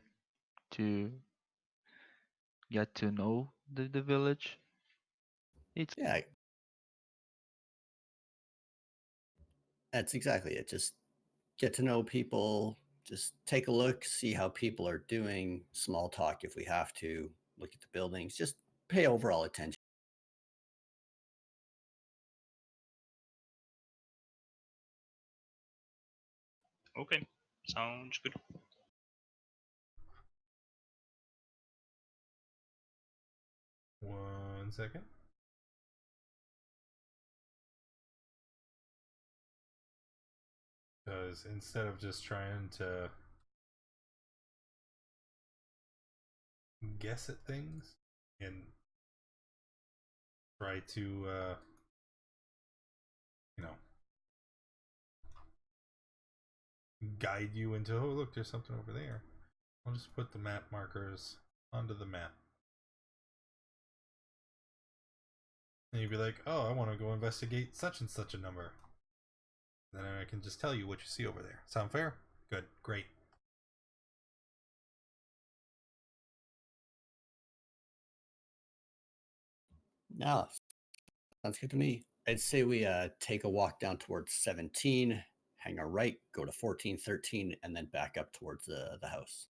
to get to know the village. Yeah, that's exactly it. Just get to know people, just take a look, see how people are doing, small talk if we have to, look at the buildings, just pay overall attention. Okay, sounds good. One second. Because instead of just trying to guess at things and try to, you know, guide you into, oh, look, there's something over there. I'll just put the map markers onto the map. And you'd be like, oh, I want to go investigate such and such a number. Then I can just tell you what you see over there. Sound fair? Good, great. No, sounds good to me. I'd say we take a walk down towards 17, hang a right, go to 14, 13, and then back up towards the house.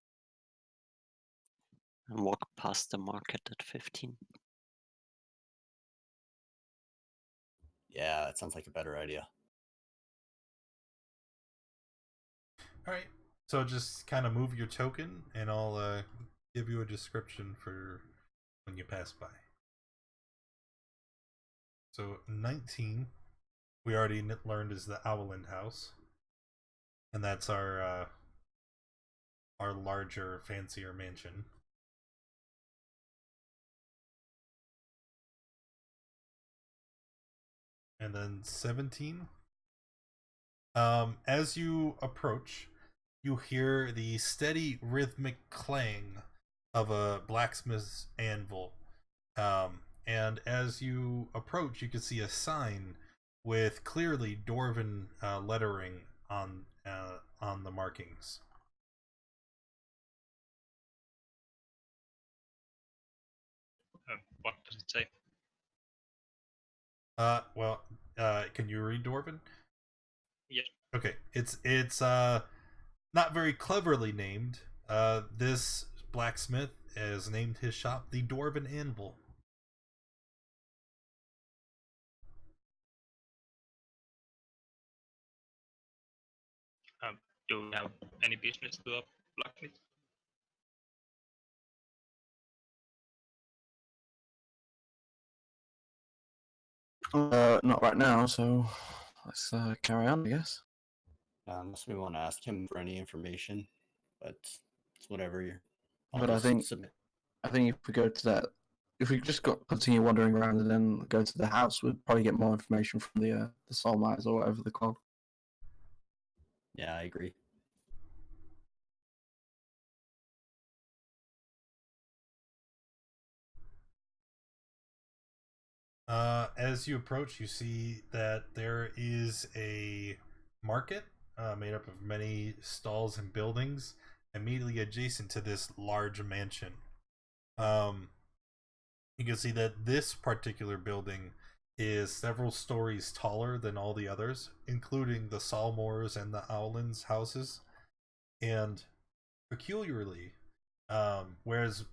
And walk past the market at 15. Yeah, that sounds like a better idea. All right. So just kind of move your token, and I'll give you a description for when you pass by. So 19, we already learned is the Owland House, and that's our larger, fancier mansion. And then 17. As you approach, you hear the steady rhythmic clang of a blacksmith's anvil. And as you approach, you can see a sign with clearly Dwarven lettering on the markings. What does it say? Can you read Dwarven? Yes. Okay, it's not very cleverly named. This blacksmith has named his shop the Dwarven Anvil. Do we have any business to a blacksmith? Not right now, so let's carry on, I guess. Unless we want to ask him for any information, but it's whatever you're. But I think submit. if we go to that, if we just continue wandering around and then go to the house, we'd probably get more information from the Saltmarsh or whatever they're called. Yeah, I agree. As you approach, you see that there is a market made up of many stalls and buildings immediately adjacent to this large mansion. You can see that this particular building is several stories taller than all the others, including the Saltmarsh and the Owlands houses. And peculiarly, whereas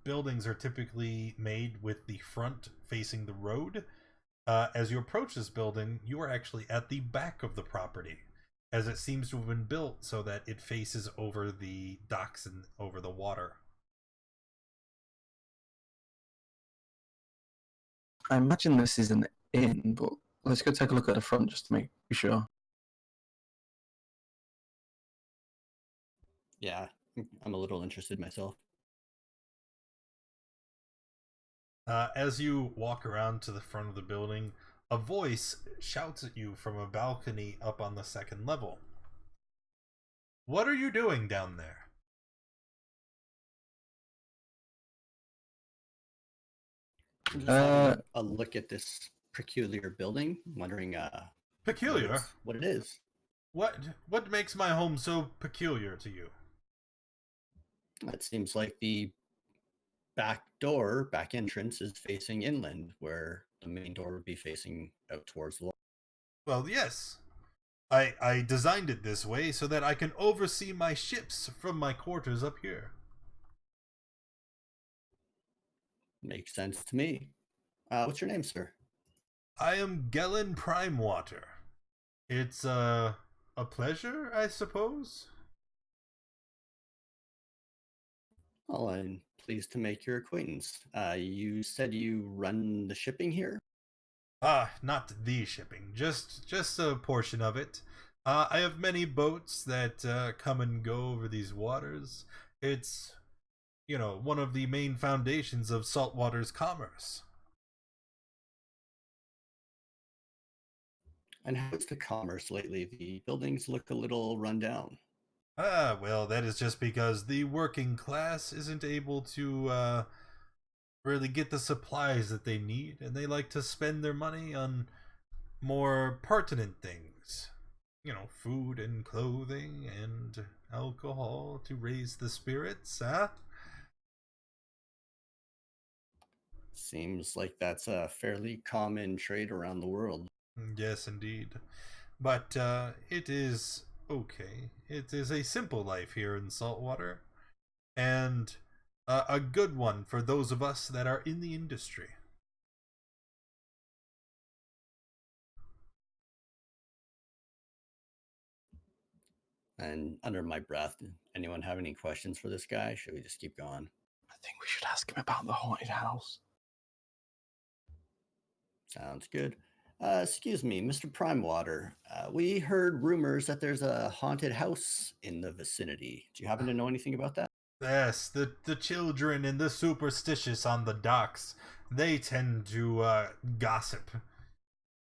buildings are typically made with the front facing the road, as you approach this building, you are actually at the back of the property, as it seems to have been built so that it faces over the docks and over the water. I imagine this is an inn, but let's go take a look at the front just to be sure. Yeah, I'm a little interested myself. As you walk around to the front of the building, a voice shouts at you from a balcony up on the second level. What are you doing down there? I'm just having a look at this peculiar building, wondering Peculiar? what it is. What makes my home so peculiar to you? It seems like the back entrance is facing inland, where the main door would be facing out towards the water. Well, yes. I designed it this way so that I can oversee my ships from my quarters up here. Makes sense to me. What's your name, sir? I am Gellin Primewater. It's a pleasure, I suppose. Well, I'm pleased to make your acquaintance. You said you run the shipping here? Not the shipping, just a portion of it. I have many boats that come and go over these waters. It's, one of the main foundations of saltwater's commerce. And how's the commerce lately? The buildings look a little run down. Well, that is just because the working class isn't able to really get the supplies that they need, and they like to spend their money on more pertinent things. Food and clothing and alcohol to raise the spirits, huh? Seems like that's a fairly common trade around the world. Yes, indeed. but it is okay. It is a simple life here in Saltwater, and a good one for those of us that are in the industry. And under my breath, anyone have any questions for this guy? Should we just keep going? I think we should ask him about the haunted house. Sounds good. Excuse me, Mr. Primewater. We heard rumors that there's a haunted house in the vicinity. Do you happen to know anything about that? Yes, the children and the superstitious on the docks, they tend to gossip.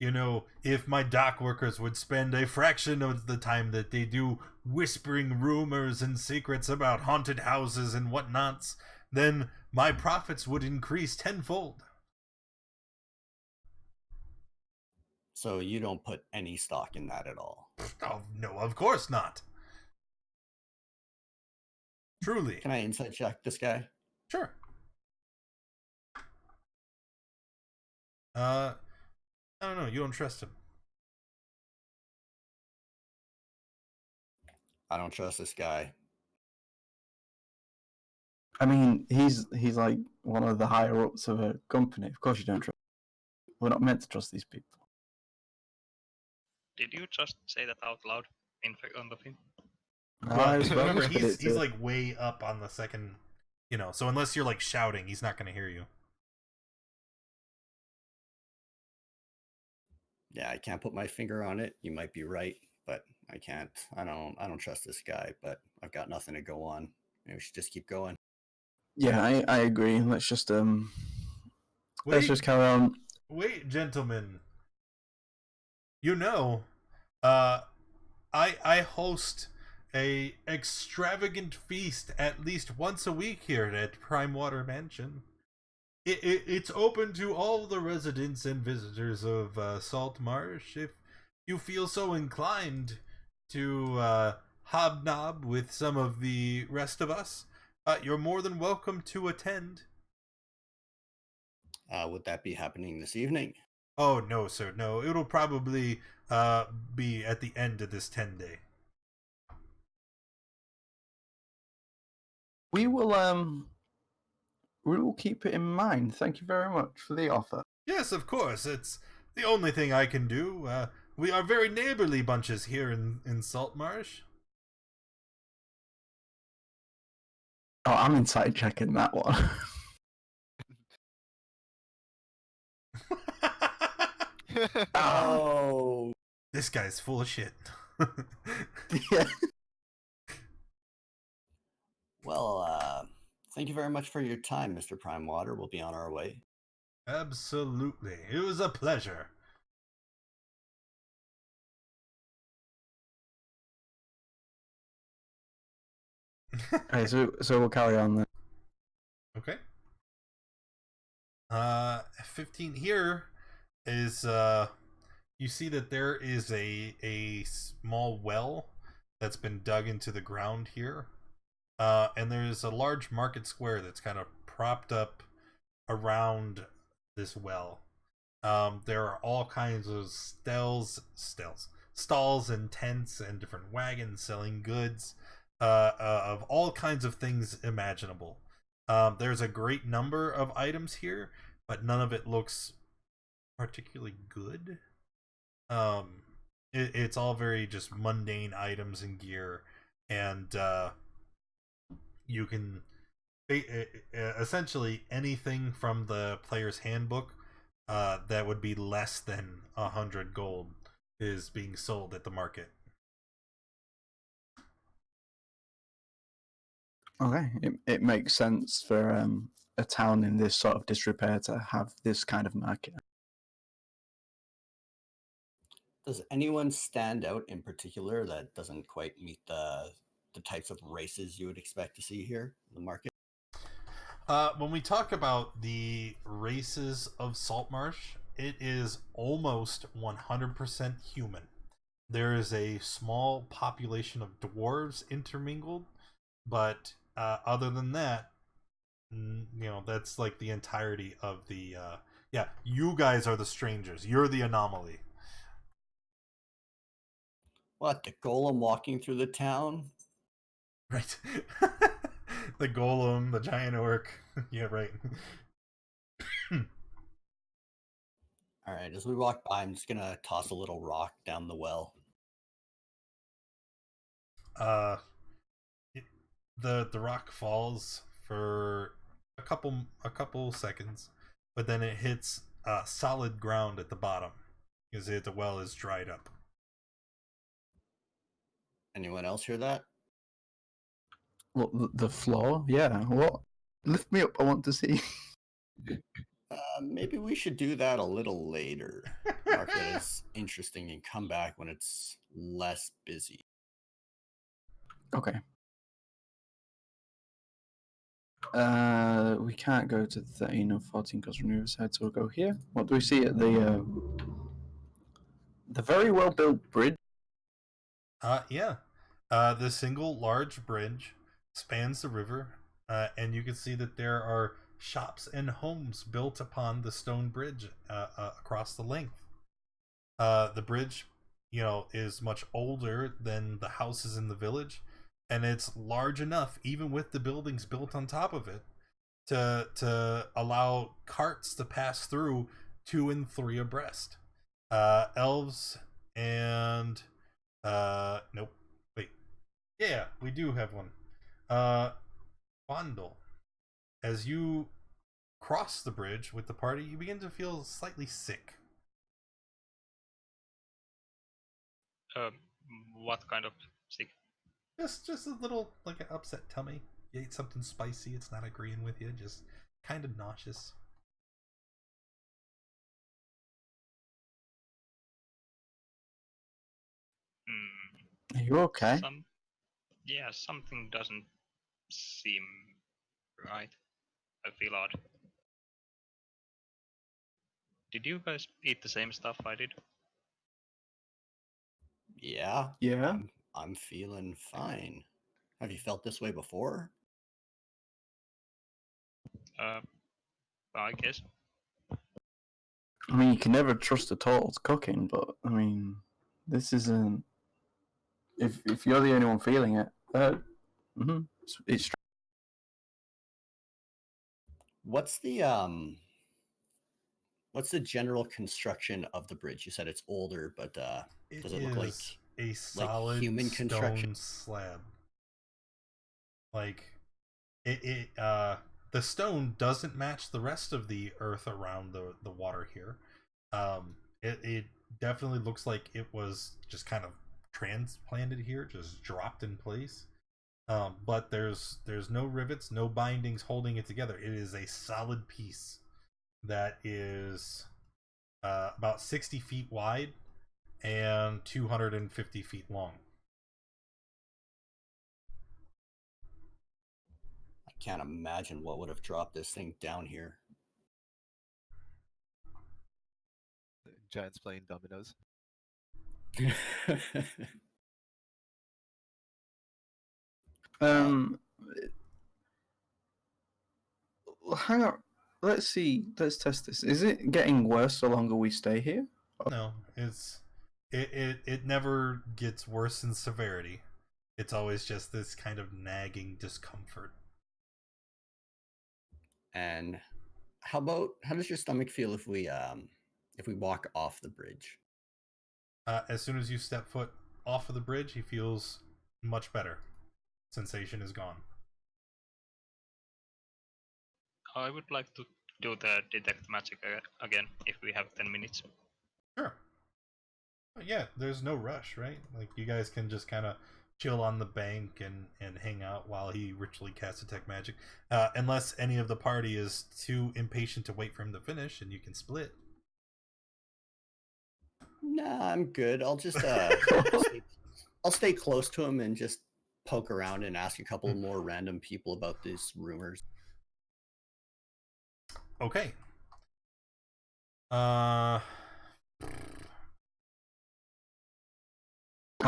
You know, if my dock workers would spend a fraction of the time that they do whispering rumors and secrets about haunted houses and whatnots, then my profits would increase tenfold. So you don't put any stock in that at all? Oh, no, of course not. Truly. Can I insight check this guy? Sure. I don't know, you don't trust him. I don't trust this guy. I mean, he's like one of the higher ups of a company. Of course you don't trust. We're not meant to trust these people. Did you just say that out loud on the film? I was Remember, wondering if he's it's like way up on the second, you know, so unless you're like shouting, he's not going to hear you. Yeah, I can't put my finger on it. You might be right, but I can't. I don't trust this guy, but I've got nothing to go on. Maybe we should just keep going. Yeah, I agree. Let's just Wait, carry on. wait, gentlemen. You know, I host a extravagant feast at least once a week here at Prime Water Mansion. It's open to all the residents and visitors of Saltmarsh. If you feel so inclined to hobnob with some of the rest of us, you're more than welcome to attend. Would that be happening this evening? Oh, no, sir, no. It'll probably be at the end of this 10-day. We will keep it in mind. Thank you very much for the offer. Yes, of course. It's the only thing I can do. We are very neighborly bunches here in Saltmarsh. Oh, I'm inside checking that one. Oh, This guy's full of shit. Yeah. well, thank you very much for your time, Mr. Primewater. We'll be on our way. Absolutely. It was a pleasure. Okay, so we'll carry on then. Okay. 15 here is you see that there is a small well that's been dug into the ground here. And there's a large market square that's kind of propped up around this well. There are all kinds of stalls and tents and different wagons selling goods of all kinds of things imaginable. There's a great number of items here, but none of it looks particularly good. It's all very just mundane items and gear, and you can essentially anything from the player's handbook that would be less than 100 gold is being sold at the market. Okay, it makes sense for a town in this sort of disrepair to have this kind of market. Does anyone stand out in particular that doesn't quite meet the types of races you would expect to see here in the market? When we talk about the races of Saltmarsh, it is almost 100% human. There is a small population of dwarves intermingled, but other than that, you know, that's like the entirety of the yeah, you guys are the strangers. You're the anomaly. What, the golem walking through the town? Right. The golem, the giant orc. Yeah, right. Alright, as we walk by, I'm just gonna toss a little rock down the well. uh the rock falls for a couple seconds, but then it hits solid ground at the bottom because the well is dried up. Anyone else hear that? What, the floor? Yeah. What? Lift me up. I want to see. Maybe we should do that a little later. Mark that as interesting and come back when it's less busy. Okay. We can't go to 13 or 14 because we're on the other side, so we'll go here. What do we see at the very well built bridge? Yeah. The single large bridge spans the river, and you can see that there are shops and homes built upon the stone bridge across the length. The bridge, is much older than the houses in the village, and it's large enough, even with the buildings built on top of it, to allow carts to pass through 2 and 3 abreast. Elves and nope. Wait. Yeah, we do have one. Bondel. As you cross the bridge with the party, you begin to feel slightly sick. What kind of sick? Just a little, like, an upset tummy. You ate something spicy, it's not agreeing with you, just kind of nauseous. Hmm. Are you okay? Something doesn't seem right. I feel odd. Did you guys eat the same stuff I did? Yeah. Yeah. I'm feeling fine. Have you felt this way before? I guess. I mean, you can never trust a turtle's cooking, but I mean, this isn't. If you're the only one feeling it, it's What's the general construction of the bridge? You said it's older, but does it look like a solid human stone construction? slab? Like the stone doesn't match the rest of the earth around the water here. It definitely looks like it was just kind of transplanted here, just dropped in place. But there's no rivets, no bindings holding it together. It is a solid piece that is about 60 feet wide and 250 feet long. I can't imagine what would have dropped this thing down here. Giants playing dominoes. Hang on. Let's see. Let's test this. Is it getting worse the longer we stay here? No, it never gets worse in severity. It's always just this kind of nagging discomfort. And how does your stomach feel if we walk off the bridge? As soon as you step foot off of the bridge, he feels much better. Sensation is gone. I would like to do the detect magic again if we have 10 minutes. Sure. But yeah, there's no rush, right? Like, you guys can just kind of chill on the bank and hang out while he ritually casts detect magic. Unless any of the party is too impatient to wait for him to finish, and you can split. Nah, I'm good. I'll just I'll stay close to him and just poke around and ask a couple more random people about these rumors. Okay. I'll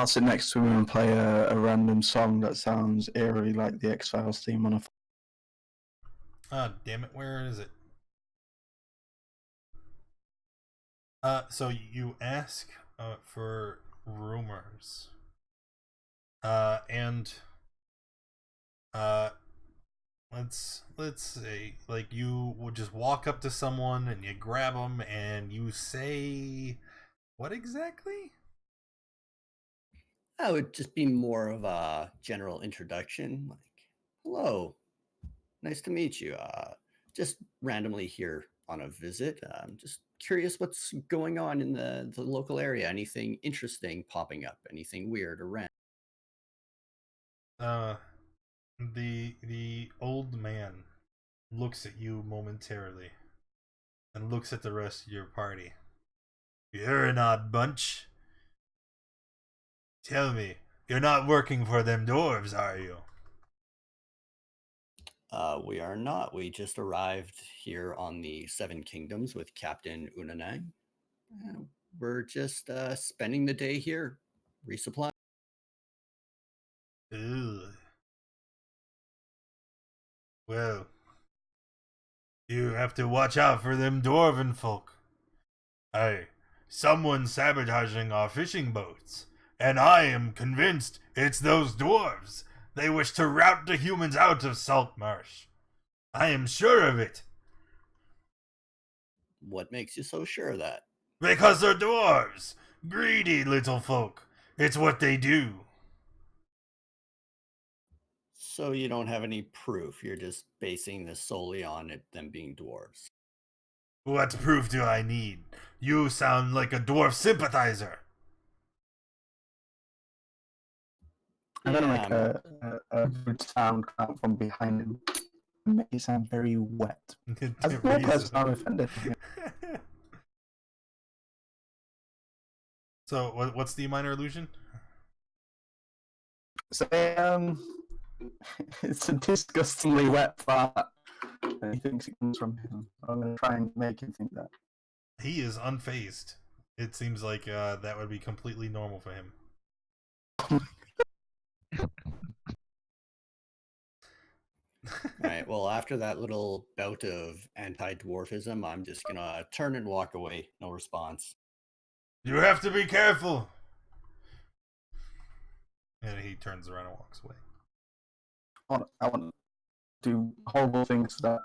sit next to him and play a random song that sounds eerily like the X-Files theme on a. Damn it, where is it? So you ask for rumors. And uh, let's say like you would just walk up to someone and you grab them and you say what exactly? That would just be more of a general introduction, like, hello, nice to meet you. Just randomly here on a visit. Just curious what's going on in the local area. Anything interesting popping up? Anything weird or random? The old man looks at you momentarily and looks at the rest of your party. You're an odd bunch. Tell me, you're not working for them dwarves, are you? We are not. We just arrived here on the Seven Kingdoms with Captain Unanang. We're just spending the day here, resupplying. Ugh. Well, you have to watch out for them dwarven folk. Hey, someone's sabotaging our fishing boats, and I am convinced it's those dwarves. They wish to rout the humans out of Saltmarsh. I am sure of it. What makes you so sure of that? Because they're dwarves. Greedy little folk. It's what they do. So you don't have any proof. You're just basing this solely on it them being dwarves. What proof do I need? You sound like a dwarf sympathizer. I'm gonna Yeah, make a good sound out from behind him. Make it sound very wet. As a small person, I'm offended. So, what's the minor illusion? So, it's a disgustingly wet fart, and he thinks it comes from him. I'm gonna try and make him think that. He is unfazed. It seems like that would be completely normal for him. All right. Well, after that little bout of anti-dwarfism, I'm just gonna turn and walk away. No response. You have to be careful. And he turns around and walks away. I want to do horrible things to that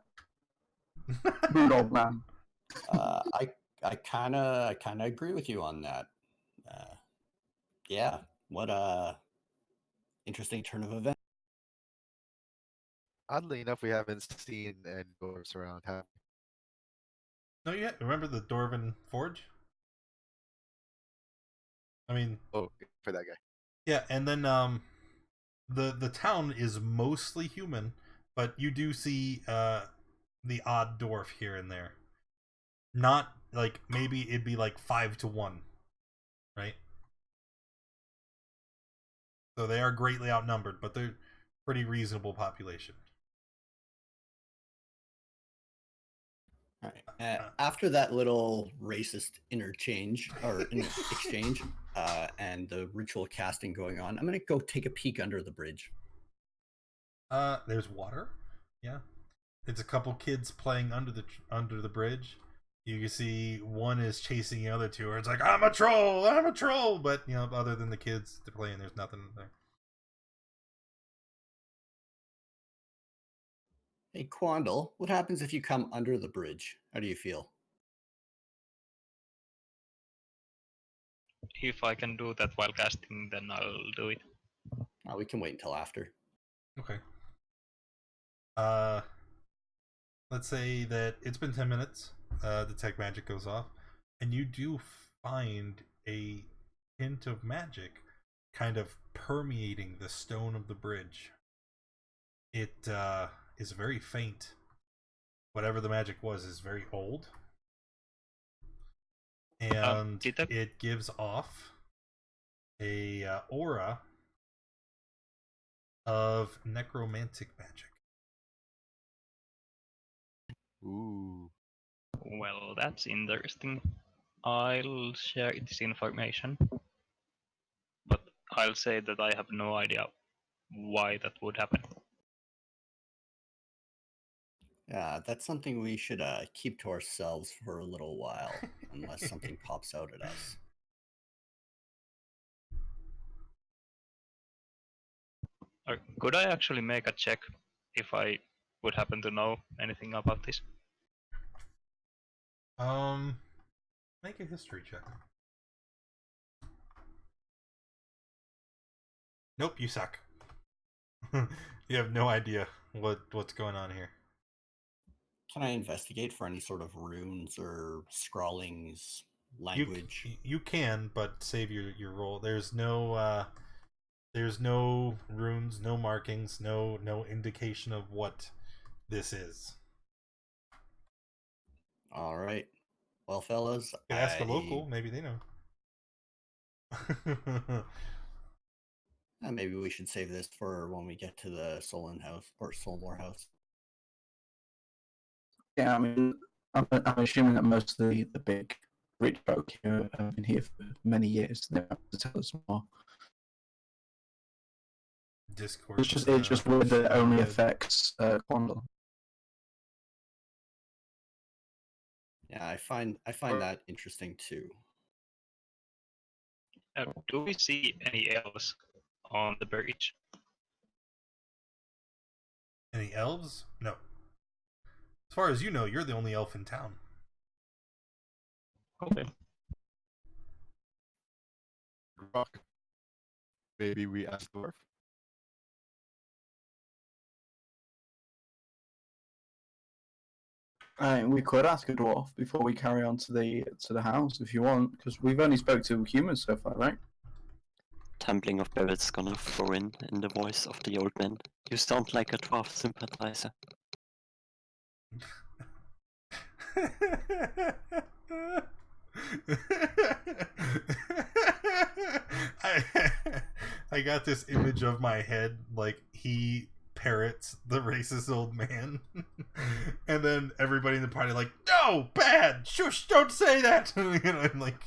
rude old man. I kind of agree with you on that. Yeah. What a interesting turn of events. Oddly enough, we haven't seen any dwarves around, have we? No, yeah. Remember the Dwarven Forge? I mean, Oh, for that guy. yeah. And then the town is mostly human, but you do see the odd dwarf here and there. Not like maybe it'd be like 5-1, right? So they are greatly outnumbered, but they're pretty reasonable population. All right. After that little racist interchange or exchange and the ritual casting going on, I'm going to go take a peek under the bridge. There's water. Yeah, it's a couple kids playing under the bridge. You can see one is chasing the other two, or it's like I'm a troll. But you know, other than the kids they're playing, there's nothing there. Hey, Quandle, what happens if you come under the bridge? How do you feel? If I can do that while casting, then I'll do it. We can wait until after. Okay. Let's say that it's been 10 minutes. Detect magic goes off, and you do find a hint of magic kind of permeating the stone of the bridge. It is very faint. Whatever the magic was is very old. And it gives off a aura of necromantic magic. Ooh. Well, that's interesting. I'll share this information, but I'll say that I have no idea why that would happen. Yeah, that's something we should keep to ourselves for a little while, unless something pops out at us. Could I actually make a check if I would happen to know anything about this? Make a history check. Nope, you suck. You have no idea what's going on here. Can I investigate for any sort of runes or scrawlings, language? You can, but save your roll. There's no runes, no markings, no indication of what this is. All right. Well, fellas, You could ask a local, maybe they know. Maybe we should save this for when we get to the Solon house or Solmore house. Yeah, I mean, I'm assuming that most of the big rich folk here have been here for many years. They have to tell us more. Discord. It's just weird that it only affects Quandal. Yeah, I find that interesting too. Do we see any elves on the bridge? Any elves? No. As far as you know, you're the only elf in town. Okay. Rock. Maybe we ask dwarf. We could ask a dwarf before we carry on to the house if you want, because we've only spoke to humans so far, right? Tumbling of barrels gonna throw in the voice of the old man. You sound like a dwarf sympathizer. I got this image of my head, like he parrots the racist old man, and then everybody in the party like, no, bad, shush, don't say that. You know, I'm like,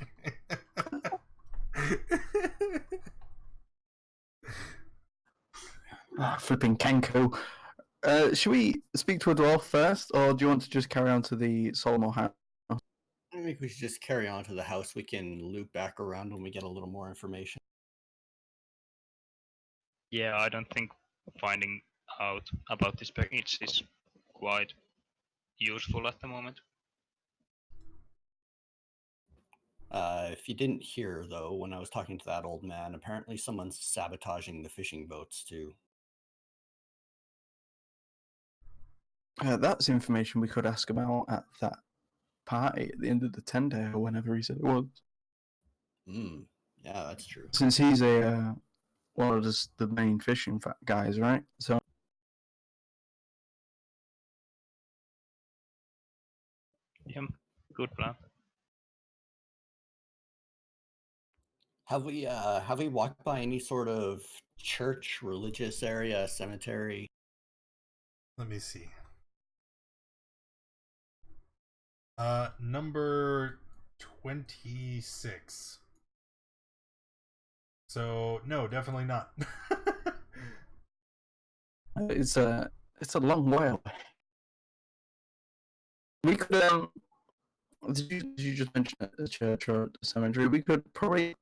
Flipping Kenko. Should we speak to a dwarf first, or do you want to just carry on to the Solomon house? I think we should just carry on to the house. We can loop back around when we get a little more information. Yeah, I don't think finding out about this package is quite useful at the moment. If you didn't hear, though, when I was talking to that old man, apparently someone's sabotaging the fishing boats, too. That's information we could ask about at that party at the end of the 10-day or whenever he said it was. Yeah, that's true. Since he's one of the main fishing guys, right? So Yeah, good plan. Have we walked by any sort of church, religious area, cemetery? let me see. Number 26. So no, definitely not. it's a long way away. We could did you just mention a church or a cemetery? We could probably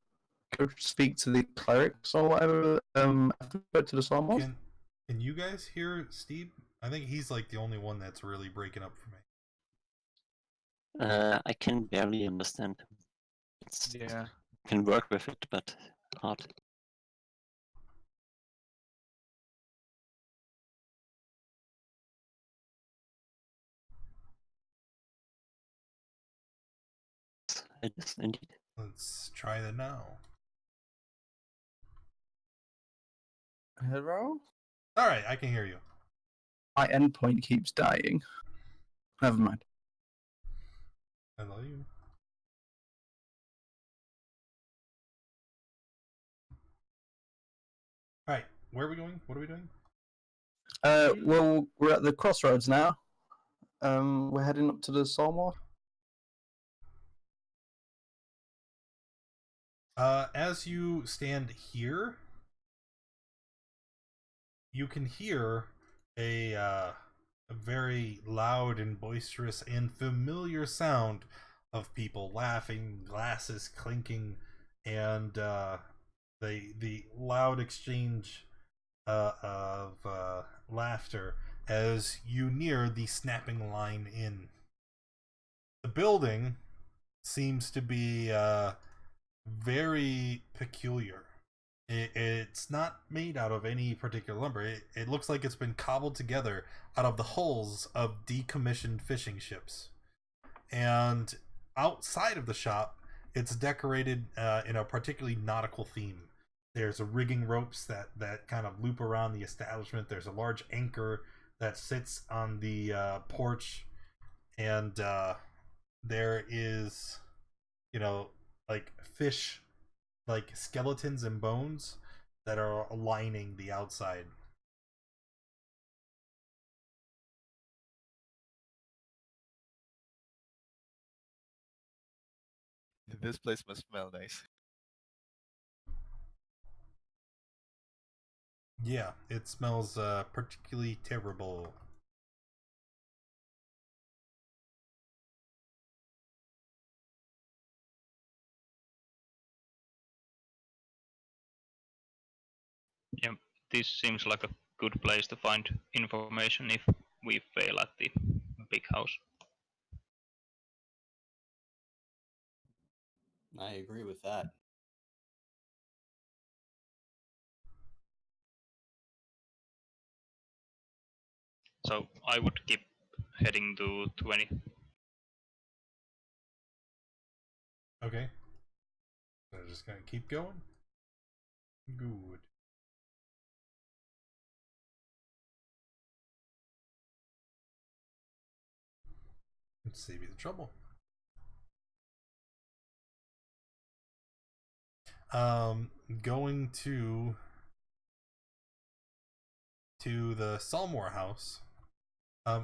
go speak to the clerics or whatever. After we go to the Saltmarsh. Can you guys hear Steve? I think he's like the only one that's really breaking up for me. I can barely understand. Yeah. Can work with it, but hard. It is indeed. Let's try that now. Hello? All right, I can hear you. My endpoint keeps dying. Never mind. Hello, you. All right, where are we going? What are we doing? Well, we're at the crossroads now. We're heading up to the Saltmarsh. As you stand here, you can hear a very loud and boisterous and familiar sound of people laughing, glasses clinking, and the loud exchange of laughter as you near the snapping line in. The building seems to be very peculiar. It's not made out of any particular lumber. It looks like it's been cobbled together out of the hulls of decommissioned fishing ships. And outside of the shop, it's decorated in a particularly nautical theme. There's a rigging ropes that kind of loop around the establishment. There's a large anchor that sits on the porch, and there is, like fish, like skeletons and bones that are lining the outside. This place must smell nice. Yeah, it smells particularly terrible. Yeah, this seems like a good place to find information if we fail at the big house. I agree with that. So I would keep heading to 20. Okay. So just gonna keep going. Good. Let's save you the trouble. Going to the Saltmarsh house.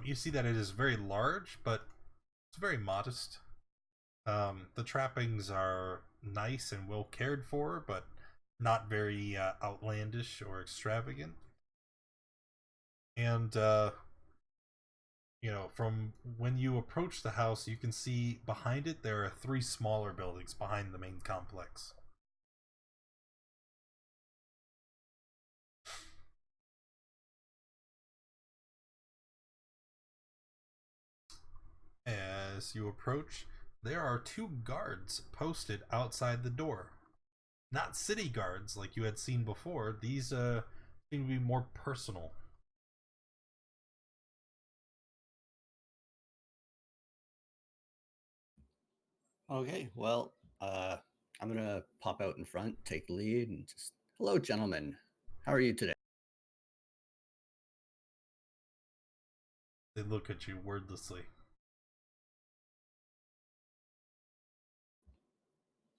You see that it is very large, but it's very modest. The trappings are nice and well cared for, but not very outlandish or extravagant. And from when you approach the house, you can see behind it there are 3 smaller buildings behind the main complex. As you approach, there are 2 guards posted outside the door. Not city guards like you had seen before. These seem to be more personal. Okay, well, I'm gonna pop out in front, take the lead, and just, hello, gentlemen. How are you today? They look at you wordlessly.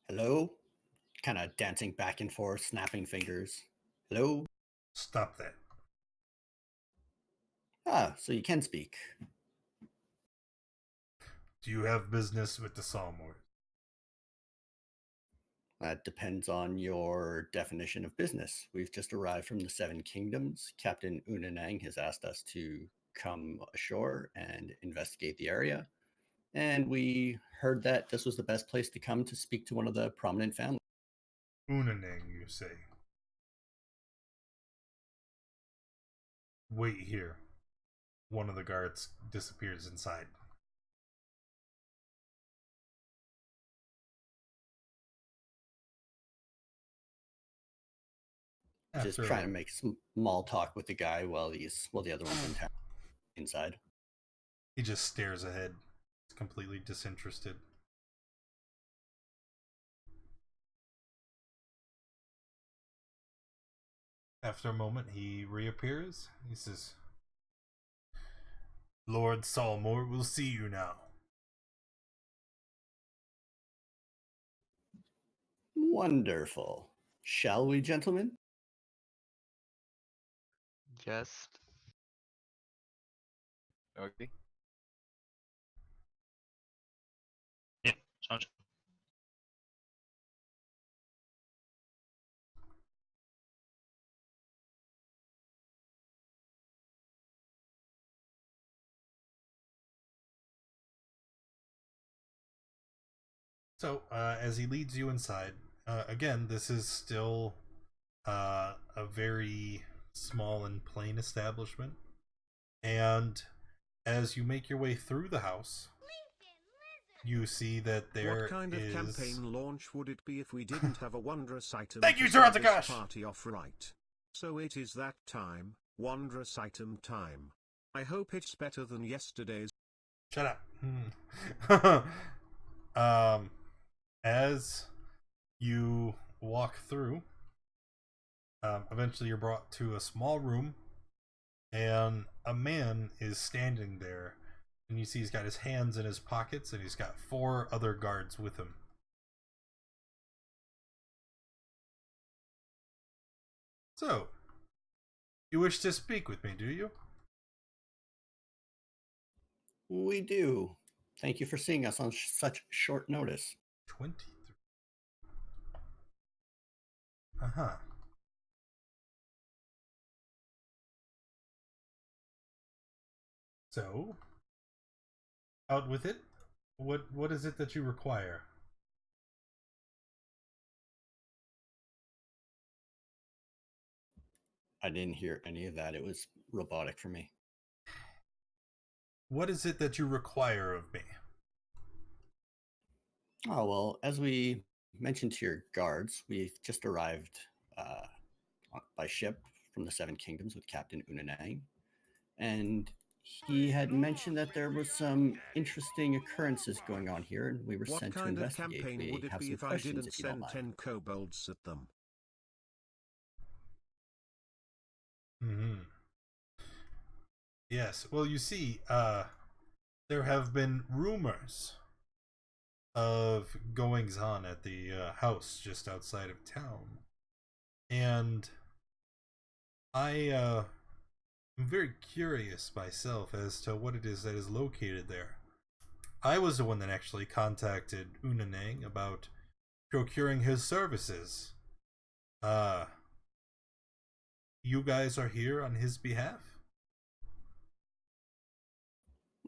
Hello? Kind of dancing back and forth, snapping fingers. Hello? Stop that. Ah, so you can speak. Do you have business with the Saltmarsh? That depends on your definition of business. We've just arrived from the Seven Kingdoms. Captain Unanang has asked us to come ashore and investigate the area. And we heard that this was the best place to come to speak to one of the prominent families. Unanang, you say? Wait here. One of the guards disappears inside. Just trying to make small talk with the guy while the other one's in town inside. He just stares ahead. He's completely disinterested. After a moment, he reappears. He says, Lord Saltmarsh will see you now. Wonderful. Shall we, gentlemen? Yes. Okay. Yeah, sounds. So, as he leads you inside, again, this is still a very small and plain establishment. And as you make your way through the house, you see that there What kind of is... campaign launch would it be if we didn't have a wondrous item Thank you, to start this Taratakash! party off right? So it is that time, wondrous item time. I hope it's better than yesterday's. Shut up. As you walk through, eventually you're brought to a small room, and a man is standing there, and you see he's got his hands in his pockets, and he's got 4 other guards with him. So, you wish to speak with me, do you? We do. Thank you for seeing us on such short notice. 23. Uh-huh. So, out with it. What is it that you require? I didn't hear any of that. It was robotic for me. What is it that you require of me? Oh, well, as we mentioned to your guards, we've just arrived by ship from the Seven Kingdoms with Captain Unanang. And he had mentioned that there was some interesting occurrences going on here, and we were What sent to kind of investigate. campaign We would it have be some if I questions, didn't if you don't send mind. 10 kobolds at them? Mm-hmm. Yes. Well, you see, there have been rumors of goings on at the house just outside of town, and I am very curious myself as to what it is that is located there. I was the one that actually contacted Unanang about procuring his services. You guys are here on his behalf?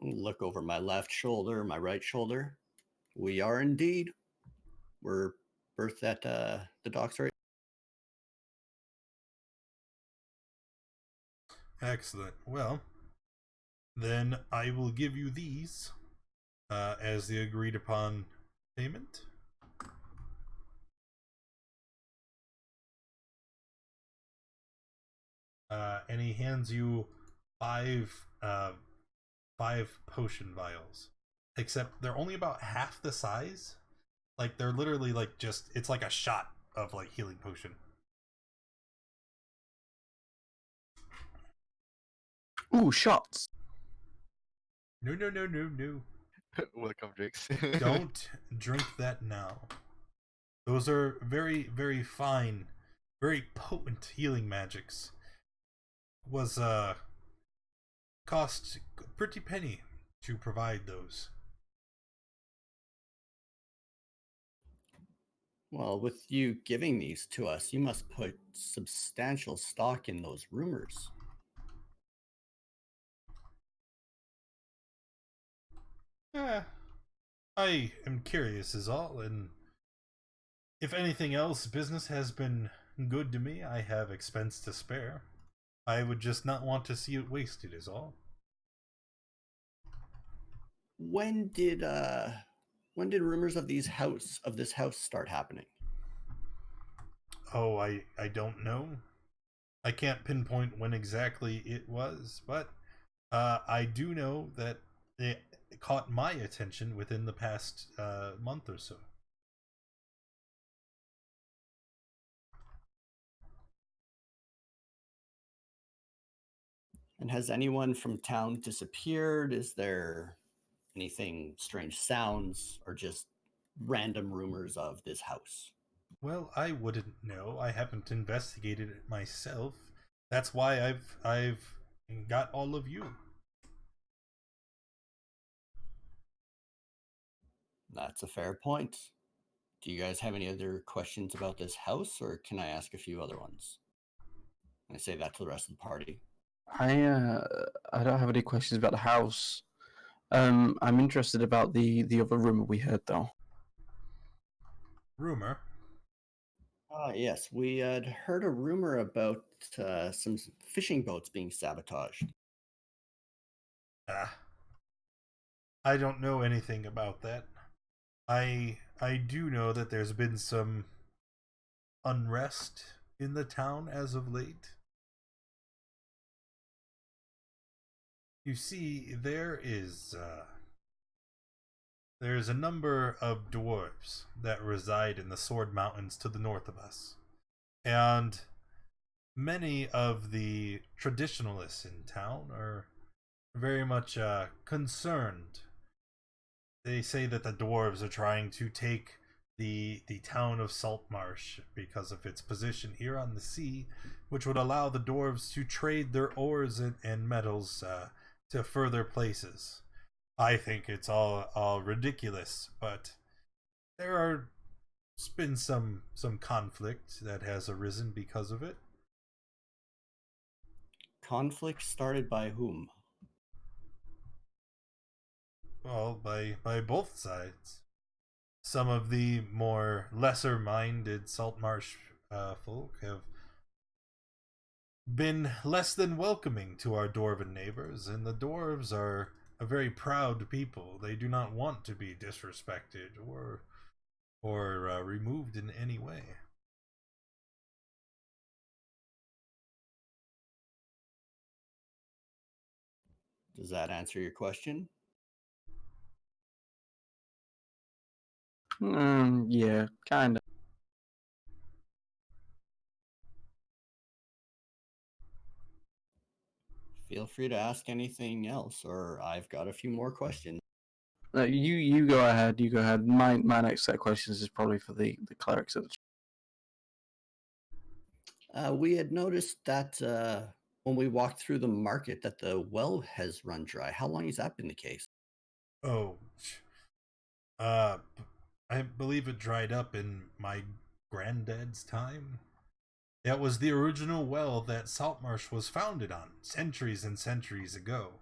Look over my left shoulder, my right shoulder. We are indeed. We're berthed at the docks right. Excellent. Well, then I will give you these as the agreed upon payment. And he hands you 5 potion vials, except they're only about half the size. Like, they're literally like just, it's like a shot of like healing potion. Ooh, shots. No. Welcome, Drakes. Don't drink that now. Those are very, very fine, very potent healing magics. Was cost a pretty penny to provide those. Well, with you giving these to us, you must put substantial stock in those rumors. I am curious is all, and if anything else, business has been good to me. I have expense to spare. I would just not want to see it wasted is all. When did rumors of this house start happening? Oh, I don't know. I can't pinpoint when exactly it was, but I do know that it caught my attention within the past month or so. And has anyone from town disappeared? Is there anything strange sounds or just random rumors of this house? Well, I wouldn't know. I haven't investigated it myself. That's why I've got all of you. That's a fair point. Do you guys have any other questions about this house, or can I ask a few other ones? I say that to the rest of the party. I don't have any questions about the house. I'm interested about the other rumor we heard though. Rumor? Yes, we had heard a rumor about some fishing boats being sabotaged. Ah, I don't know anything about that. I do know that there's been some unrest in the town as of late. You see, there's a number of dwarves that reside in the Sword Mountains to the north of us, and many of the traditionalists in town are very much concerned. They say that the dwarves are trying to take the town of Saltmarsh because of its position here on the sea, which would allow the dwarves to trade their ores and metals to further places. I think it's all ridiculous, but there's been some conflict that has arisen because of it. Conflict started by whom? Well, by both sides. Some of the more lesser-minded Saltmarsh folk have been less than welcoming to our dwarven neighbors, and the dwarves are a very proud people. They do not want to be disrespected or removed in any way. Does that answer your question? Yeah, kind of. Feel free to ask anything else, or I've got a few more questions. You go ahead. You go ahead. My next set of questions is probably for the clerics of the. We had noticed that when we walked through the market that the well has run dry. How long has that been the case? Oh, uh, I believe it dried up in my granddad's time. That was the original well that Saltmarsh was founded on, centuries and centuries ago.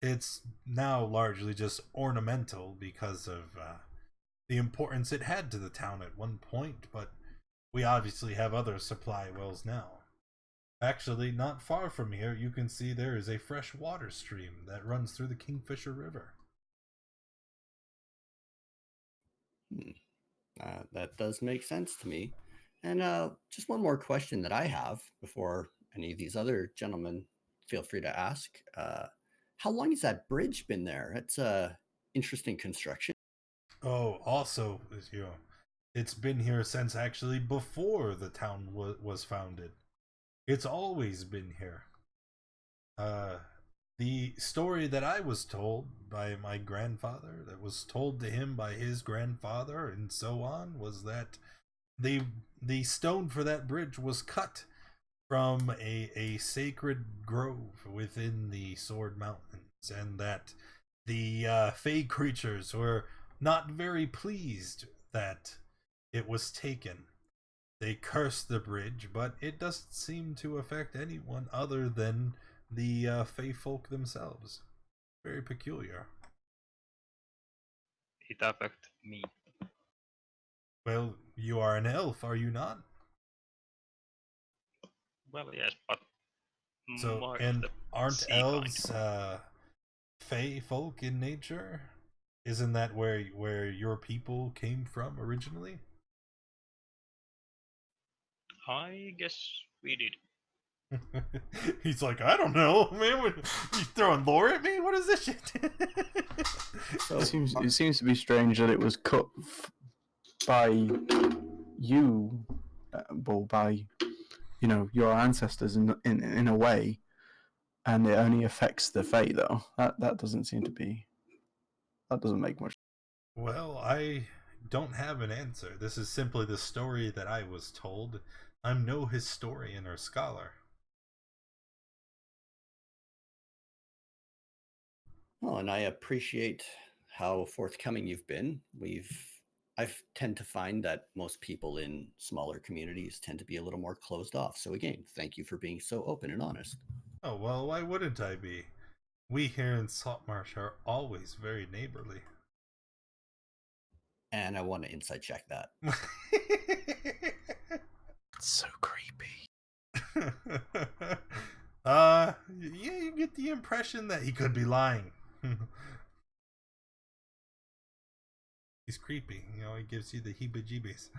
It's now largely just ornamental because of the importance it had to the town at one point, but we obviously have other supply wells now. Actually, not far from here, you can see there is a fresh water stream that runs through the Kingfisher River. That does make sense to me. And just one more question that I have before any of these other gentlemen feel free to ask. How long has that bridge been there? It's a interesting construction. Oh, also, it's been here since actually before the town was founded. It's always been here. Uh, the story that I was told by my grandfather, that was told to him by his grandfather, and so on, was that the stone for that bridge was cut from a sacred grove within the Sword Mountains, and that the fey creatures were not very pleased that it was taken. They cursed the bridge, but it doesn't seem to affect anyone other than the fey folk themselves. Very peculiar. It affects me. Well, you are an elf, are you not? Well, yes, but So, more of and the aren't sea elves kind. fey folk in nature? Isn't that where your people came from originally? I guess we did. He's like, I don't know, man. What, you throwing lore at me? What is this shit? So It seems to be strange that it was cut by you, well, by your ancestors in a way, and it only affects the Fae though. That doesn't seem to be. That doesn't make much. Well, I don't have an answer. This is simply the story that I was told. I'm no historian or scholar. well, and I appreciate how forthcoming you've been. I tend to find that most people in smaller communities tend to be a little more closed off. So again, thank you for being so open and honest. Oh, well, why wouldn't I be? We here in Saltmarsh are always very neighborly. And I want to inside check that. Yeah, you get the impression that he could be lying. He's creepy, you know, he gives you the heebie-jeebies.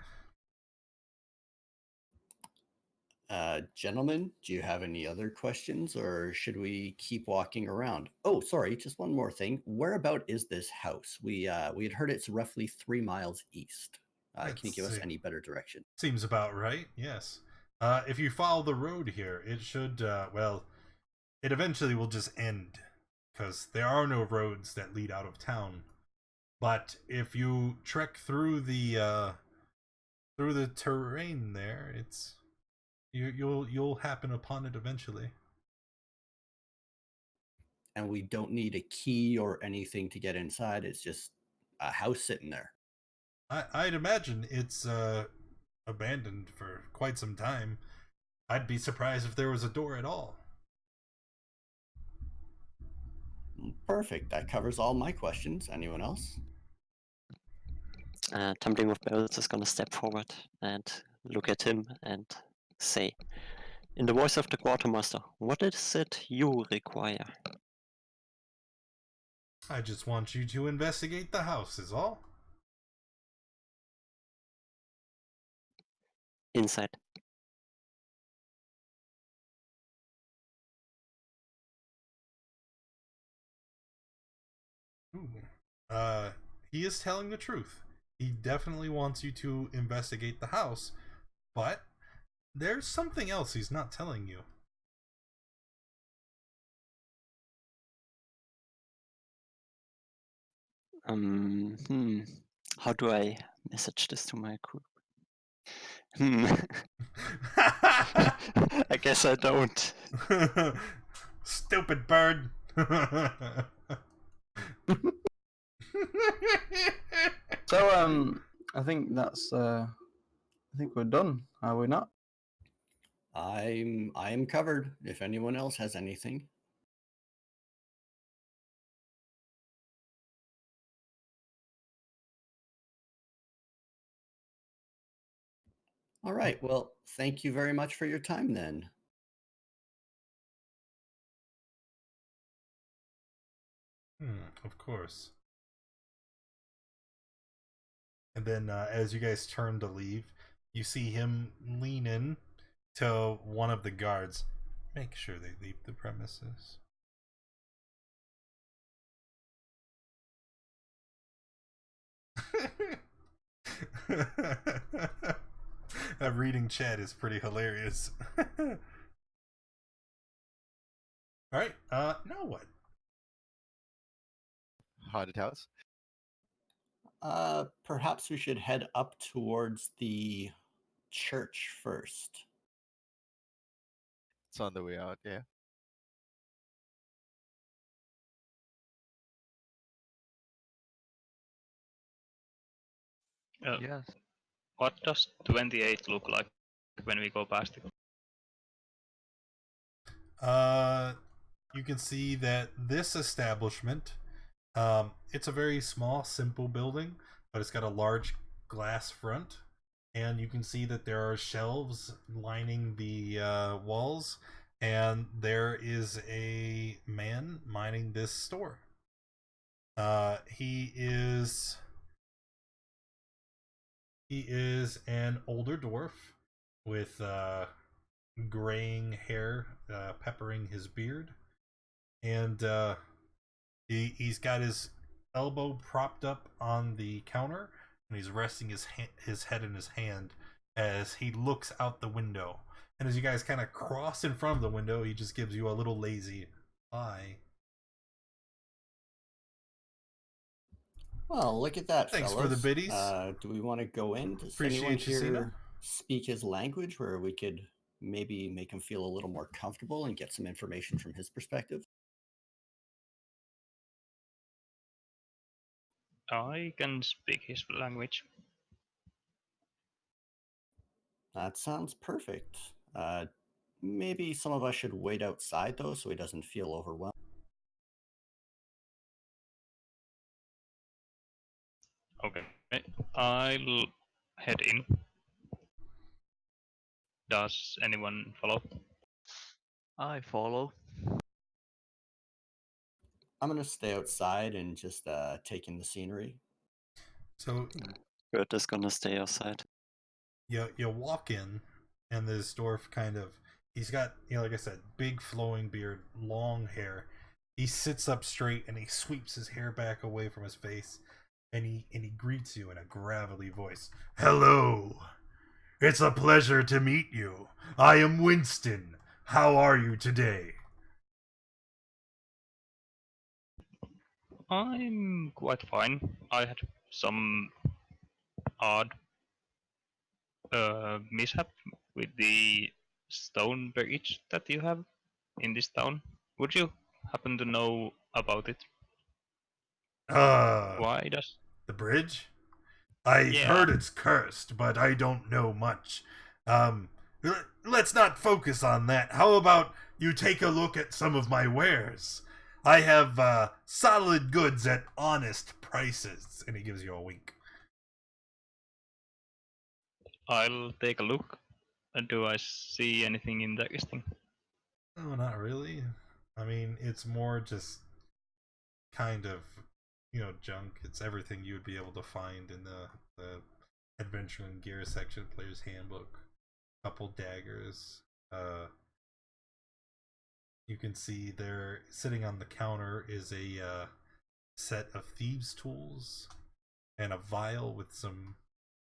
Gentlemen, do you have any other questions, or should we keep walking around? Oh, sorry, just one more thing. Whereabout is this house? We had heard it's roughly 3 miles east. Can you give us any better direction? Seems about right, yes. If you follow the road here, it should, well, it eventually will just end, because there are no roads that lead out of town. But if you trek through the terrain there, it's you'll happen upon it eventually. And we don't need a key or anything to get inside. It's just a house sitting there. I'd imagine it's abandoned for quite some time. I'd be surprised if there was a door at all. Perfect. That covers all my questions. Anyone else? Tumbling with Barrels is gonna step forward and look at him and say, in the voice of the quartermaster, what is it you require? I just want you to investigate the house, is all. Inside. Ooh. He is telling the truth. He definitely wants you to investigate the house, but there's something else he's not telling you. How do I message this to my group? I guess I don't. Stupid bird. So I think I think we're done. Are we not? I'm covered. If anyone else has anything. All right. Well, thank you very much for your time then. Of course. And then as you guys turn to leave, you see him lean in to one of the guards. Make sure they leave the premises. That reading chat is pretty hilarious. Alright, now what? Haunted house. Perhaps we should head up towards the church first. It's on the way out. Yeah. Yes. What does 28 look like when we go past it? You can see that this establishment, it's a very small, simple building, but it's got a large glass front, and you can see that there are shelves lining the walls, and there is a man minding this store. He is an older dwarf with graying hair peppering his beard, and he's got his elbow propped up on the counter, and he's resting his head in his hand as he looks out the window. And as you guys kind of cross in front of the window, he just gives you a little lazy eye. Well, look at that, Thanks fellas. for the biddies. Do we want to go in? Does Appreciate anyone you, Cena. here speak his language where we could maybe make him feel a little more comfortable and get some information from his perspective? I can speak his language. That sounds perfect. Maybe some of us should wait outside, though, so he doesn't feel overwhelmed. Okay, I'll head in. Does anyone follow? I follow. I'm gonna stay outside and just take in the scenery. So Kurt is gonna stay outside. you walk in, and this dwarf he's got, like I said, big flowing beard, long hair. He sits up straight and he sweeps his hair back away from his face, and he greets you in a gravelly voice. Hello. It's a pleasure to meet you. I am Winston. How are you today? I'm quite fine. I had some odd mishap with the stone bridge that you have in this town. Would you happen to know about it? Why does? The bridge? I've Yeah. heard it's cursed, but I don't know much. Let's not focus on that. How about you take a look at some of my wares? I have solid goods at honest prices. And he gives you a wink. I'll take a look. Do I see anything interesting? Oh, not really. I mean, it's more just kind of, junk. It's everything you would be able to find in the adventure and gear section, player's handbook. Couple daggers. You can see there, sitting on the counter, is a set of thieves' tools and a vial with some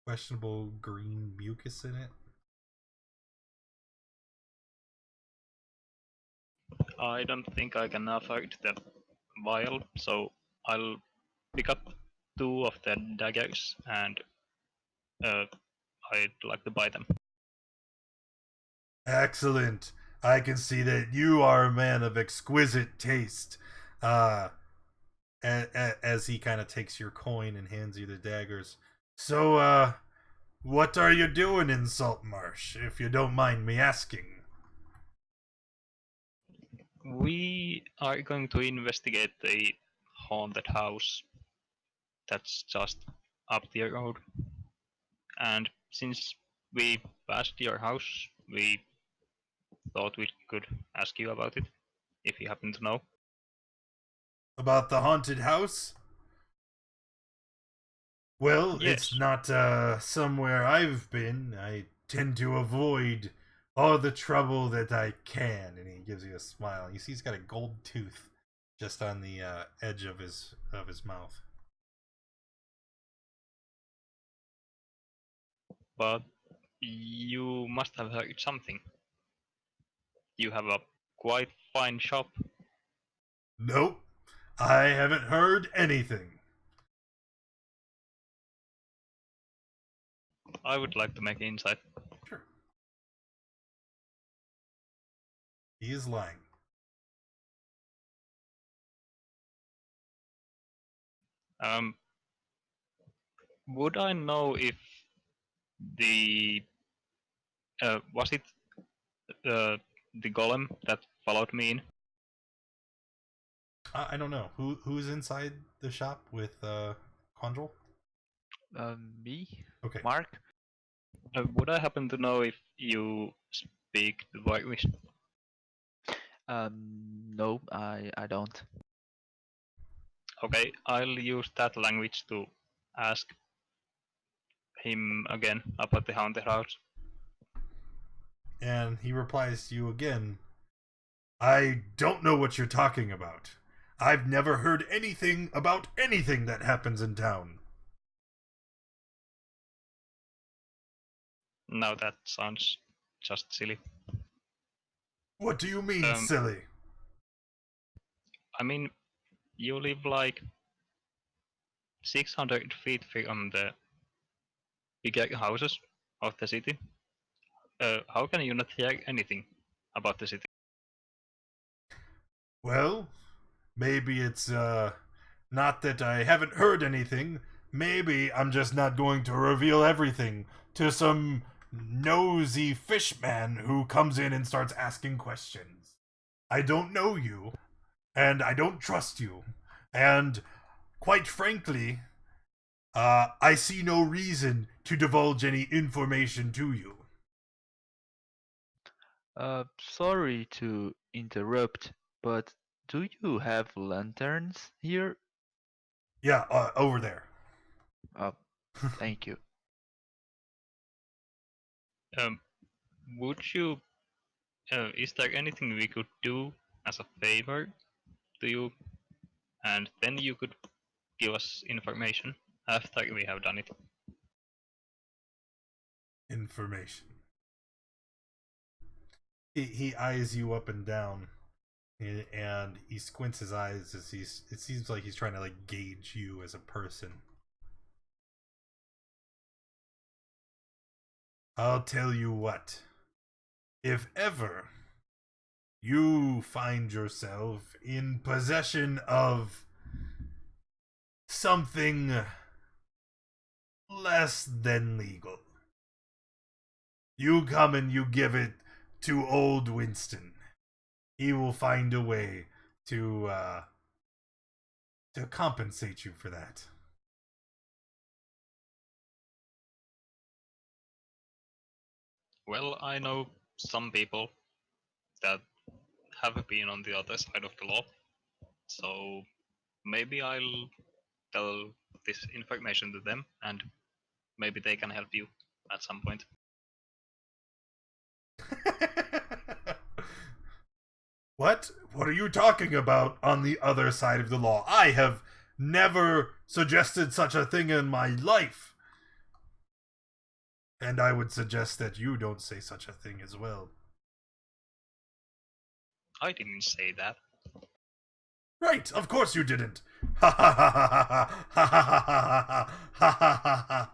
questionable green mucus in it. I don't think I can afford the vial, so I'll pick up 2 of the daggers and I'd like to buy them. Excellent. I can see that you are a man of exquisite taste. As he kind of takes your coin and hands you the daggers. So, what are you doing in Saltmarsh, if you don't mind me asking? We are going to investigate the haunted house that's just up the road. And since we passed your house, we thought we could ask you about it, if you happen to know. About the haunted house? Well, Yes. it's not somewhere I've been. I tend to avoid all the trouble that I can. And he gives you a smile. You see he's got a gold tooth just on the edge of his mouth. But you must have heard something. You have a quite fine shop. Nope. I haven't heard anything. I would like to make insight. Sure. He is lying. Would I know if the was it the golem that followed me in? I don't know. Who's inside the shop with Condrel? Me? Okay. Mark? Would I happen to know if you speak the language? No, I don't. Okay, I'll use that language to ask him again about the haunted house. And he replies to you again, I don't know what you're talking about. I've never heard anything about anything that happens in town. Now that sounds just silly. What do you mean, silly? I mean, you live like 600 feet from the bigger houses of the city. How can you not hear anything about the city? Well, maybe it's not that I haven't heard anything. Maybe I'm just not going to reveal everything to some nosy fishman who comes in and starts asking questions. I don't know you, and I don't trust you, and quite frankly, I see no reason to divulge any information to you. Sorry to interrupt, but do you have lanterns here? Yeah, over there. Uh, Thank you. Would you? Is there anything we could do as a favor to you, and then you could give us information after we have done it? Information. He eyes you up and down, and he squints his eyes as it seems like he's trying to like gauge you as a person. I'll tell you what. If ever you find yourself in possession of something less than legal, you come and you give it to old Winston. He will find a way to compensate you for that. Well, I know some people that have been on the other side of the law, so maybe I'll tell this information to them, and maybe they can help you at some point. What? What are you talking about on the other side of the law? I have never suggested such a thing in my life. And I would suggest that you don't say such a thing as well. I didn't say that. Right, of course you didn't. Ha ha ha ha ha ha ha ha ha ha ha ha.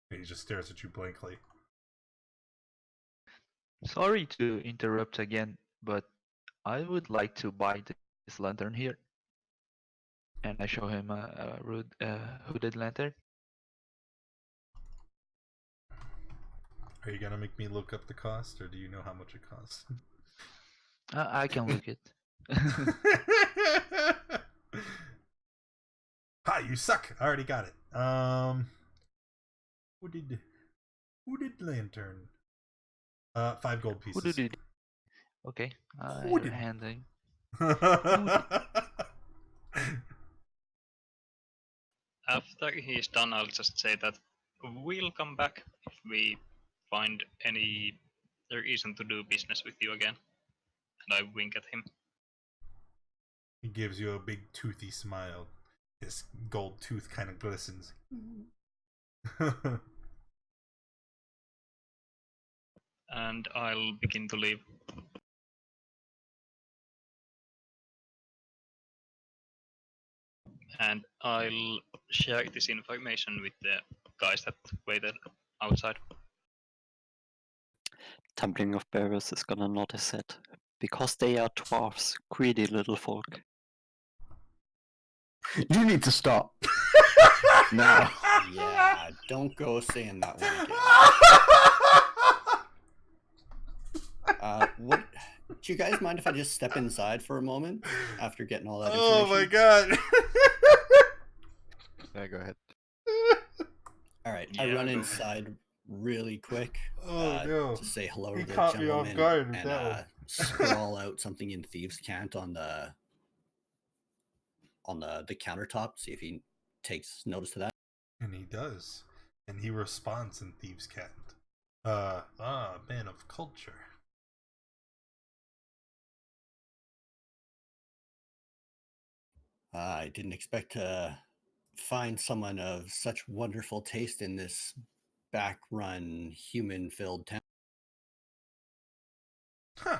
He just stares at you blankly. Sorry to interrupt again, but I would like to buy this lantern here. And I show him a hooded lantern. Are you gonna make me look up the cost, or do you know how much it costs? I can look it. Hi, you suck. I already got it. Hooded lantern. 5 gold pieces. Hooded. Okay, Hooded. handing. After he's done, I'll just say that we'll come back if we find any reason to do business with you again. And I wink at him. He gives you a big toothy smile. His gold tooth kind of glistens. And I'll begin to leave. And I'll share this information with the guys that waited outside. Tumbling of Bearers is gonna nod his head. Because they are dwarves, greedy little folk. You need to stop. Now. Yeah, don't go saying that one again. What? Do you guys mind if I just step inside for a moment after getting all that information? Oh my god. Yeah, go ahead. All right, Yeah, I run go. inside really quick Oh no. to say hello He to the caught me off gentleman guard with and that one. scrawl out something in thieves' cant on the countertop. See if he takes notice to that. And he does. And he responds in Thieves' Cat. Man of culture. I didn't expect to find someone of such wonderful taste in this back-run, human-filled town. Huh.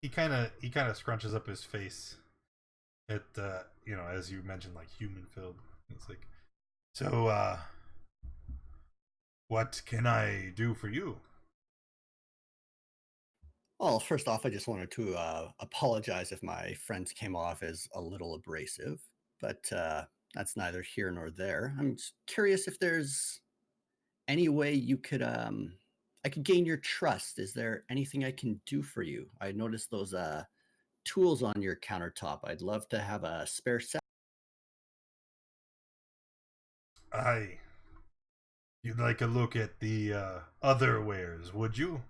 He kind of scrunches up his face at as you mentioned, like human filled. It's like, so what can I do for you? Well, first off, I just wanted to apologize if my friends came off as a little abrasive, but that's neither here nor there. I'm just curious if there's any way you could I could gain your trust. Is there anything I can do for you? I noticed those tools on your countertop. I'd love to have a spare set. You'd like a look at the other wares, would you?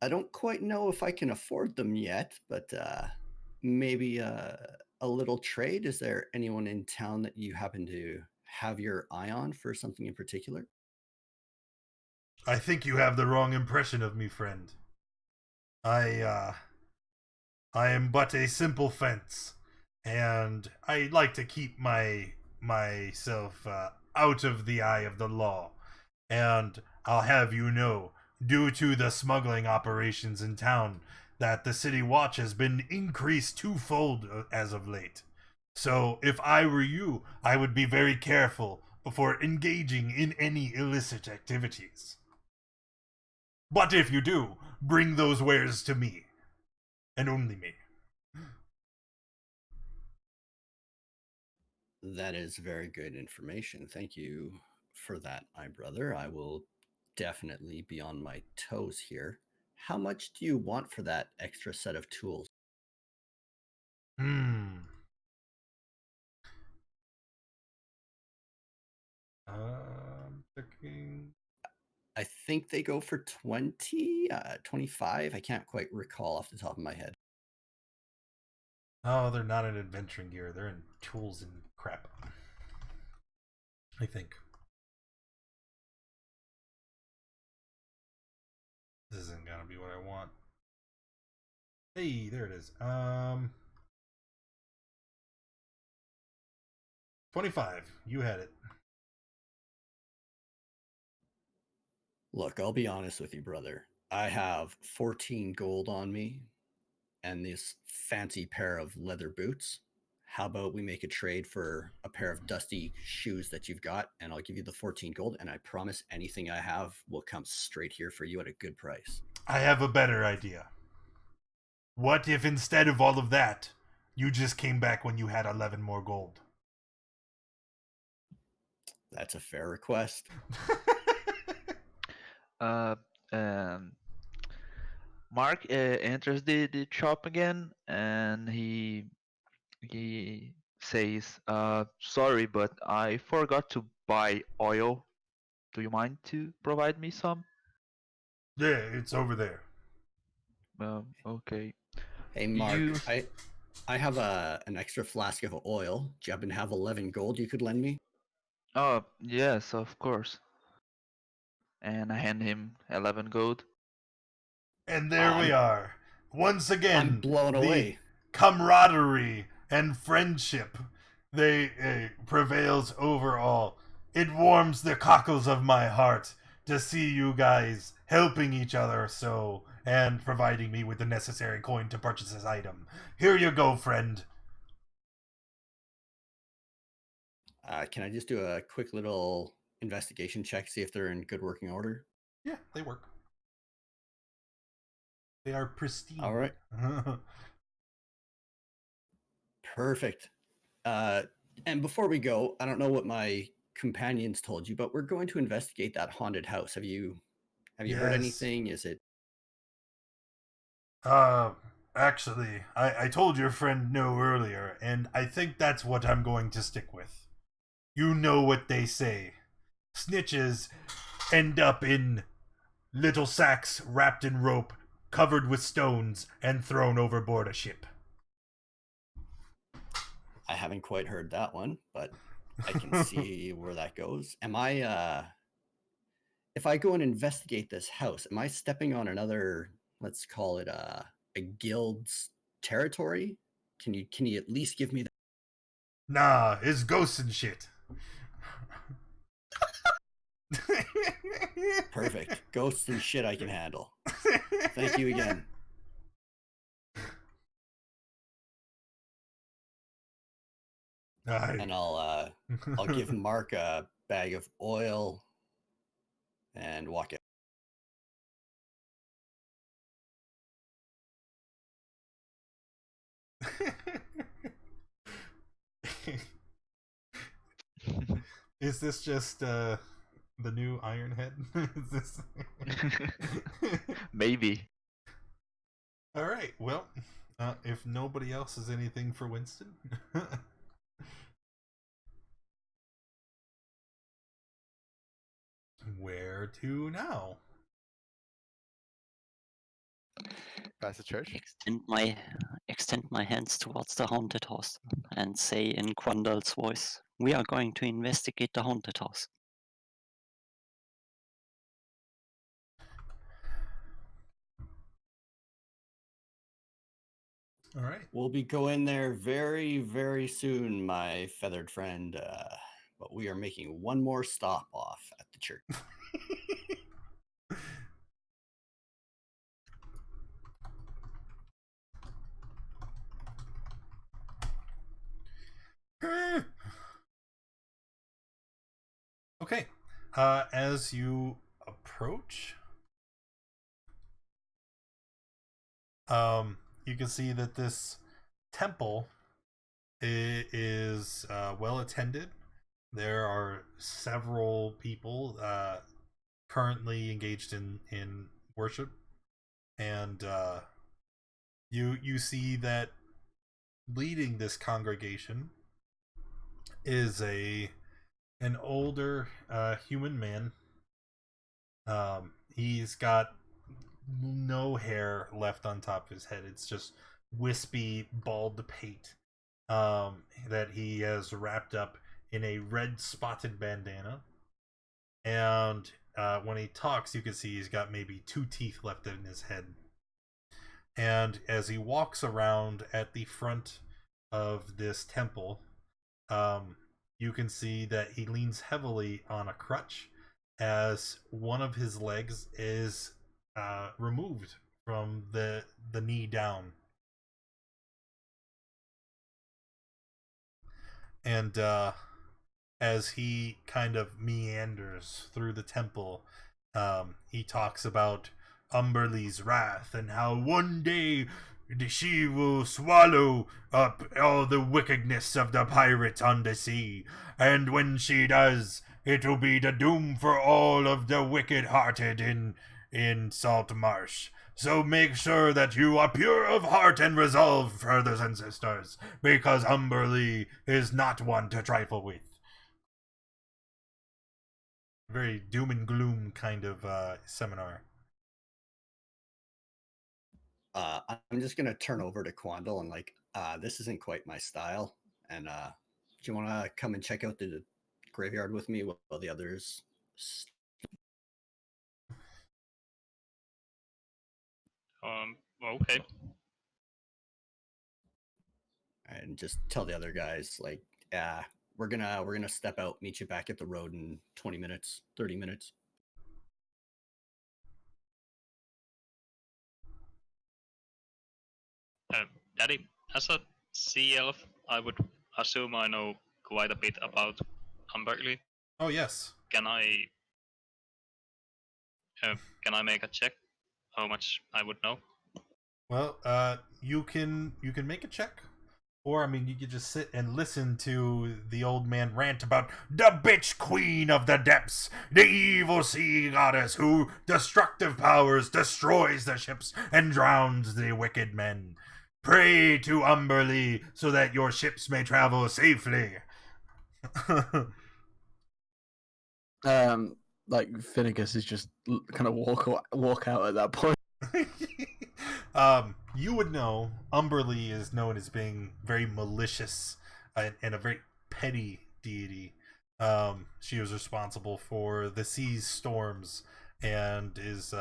I don't quite know if I can afford them yet, but maybe a little trade. Is there anyone in town that you happen to have your eye on for something in particular? I think you have the wrong impression of me, friend. I am but a simple fence, and I like to keep myself out of the eye of the law. And I'll have you know, due to the smuggling operations in town, that the city watch has been increased twofold as of late. So if I were you, I would be very careful before engaging in any illicit activities. But if you do, bring those wares to me, and only me. That is very good information. Thank you for that, my brother. I will definitely be on my toes here. How much do you want for that extra set of tools? Hmm. Thinking. I think they go for 20, 25. I can't quite recall off the top of my head. Oh, they're not in adventuring gear. They're in tools and crap. I think. This isn't gonna be what I want. Hey, there it is. 25. You had it. Look, I'll be honest with you, brother. I have 14 gold on me and this fancy pair of leather boots. How about we make a trade for a pair of dusty shoes that you've got, and I'll give you the 14 gold, and I promise anything I have will come straight here for you at a good price. I have a better idea. What if instead of all of that, you just came back when you had 11 more gold? That's a fair request. Um, Mark enters the shop again, and he says, "Sorry, but I forgot to buy oil. Do you mind to provide me some?" Yeah, it's over there. Okay. Hey, Mark, You I have an extra flask of oil. Do you happen to have 11 gold you could lend me? Oh, yes, of course. And I hand him 11 gold. And there we are. Once I'm again, blown the away. camaraderie and friendship prevails over all. It warms the cockles of my heart to see you guys helping each other so and providing me with the necessary coin to purchase this item. Here you go, friend. Can I just do a quick little investigation check, see if they're in good working order? Yeah, they work. They are pristine. All right. Perfect. And before we go, I don't know what my companions told you, but we're going to investigate that haunted house. Have you heard Yes. anything? Is it Actually, I told your friend no earlier, and I think that's what I'm going to stick with. You know what they say. Snitches end up in little sacks wrapped in rope, covered with stones, and thrown overboard a ship. I haven't quite heard that one, but I can see where that goes. Am I if I go and investigate this house, am I stepping on another, let's call it a guild's territory? Can you at least give me that? Nah, it's ghosts and shit. Perfect. Ghosts and shit I can handle. Thank you again. And I'll give Mark a bag of oil and walk out. Is this just the new Iron Head? Is this Maybe. All right. Well, if nobody else has anything for Winston, where to now? Past the church? extend my hands towards the haunted house and say in Quandal's voice, "We are going to investigate the haunted house." All right. We'll be going there very, very soon, my feathered friend. But we are making one more stop off at the church. Okay. As you approach, you can see that this temple is well attended. There are several people currently engaged in worship, and you see that leading this congregation is an older human man. He's got no hair left on top of his head. It's just wispy, bald pate that he has wrapped up in a red spotted bandana. And when he talks, you can see he's got maybe 2 teeth left in his head. And as he walks around at the front of this temple, you can see that he leans heavily on a crutch as one of his legs is removed from the knee down. And as he kind of meanders through the temple, he talks about Umberlee's wrath and how one day she will swallow up all the wickedness of the pirates on the sea, and when she does, it will be the doom for all of the wicked-hearted in Saltmarsh. So make sure that you are pure of heart and resolve, brothers and sisters, because Umberlee is not one to trifle with. Very doom and gloom kind of seminar. I'm just gonna turn over to Quandal and this isn't quite my style. And do you want to come and check out the graveyard with me while the others? Okay. And just tell the other guys we're gonna step out, meet you back at the road in 20 minutes, 30 minutes. Daddy, as a sea elf, I would assume I know quite a bit about Umberlee. Oh yes. Can I make a check? How much I would know? Well, you can make a check, or I mean, you could just sit and listen to the old man rant about the bitch queen of the depths, the evil sea goddess who destructive powers destroys the ships and drowns the wicked men. Pray to Umberlee so that your ships may travel safely. Like Finnegan is just kind of walk out at that point. You would know Umberlee is known as being very malicious and a very petty deity. She was responsible for the sea's storms and is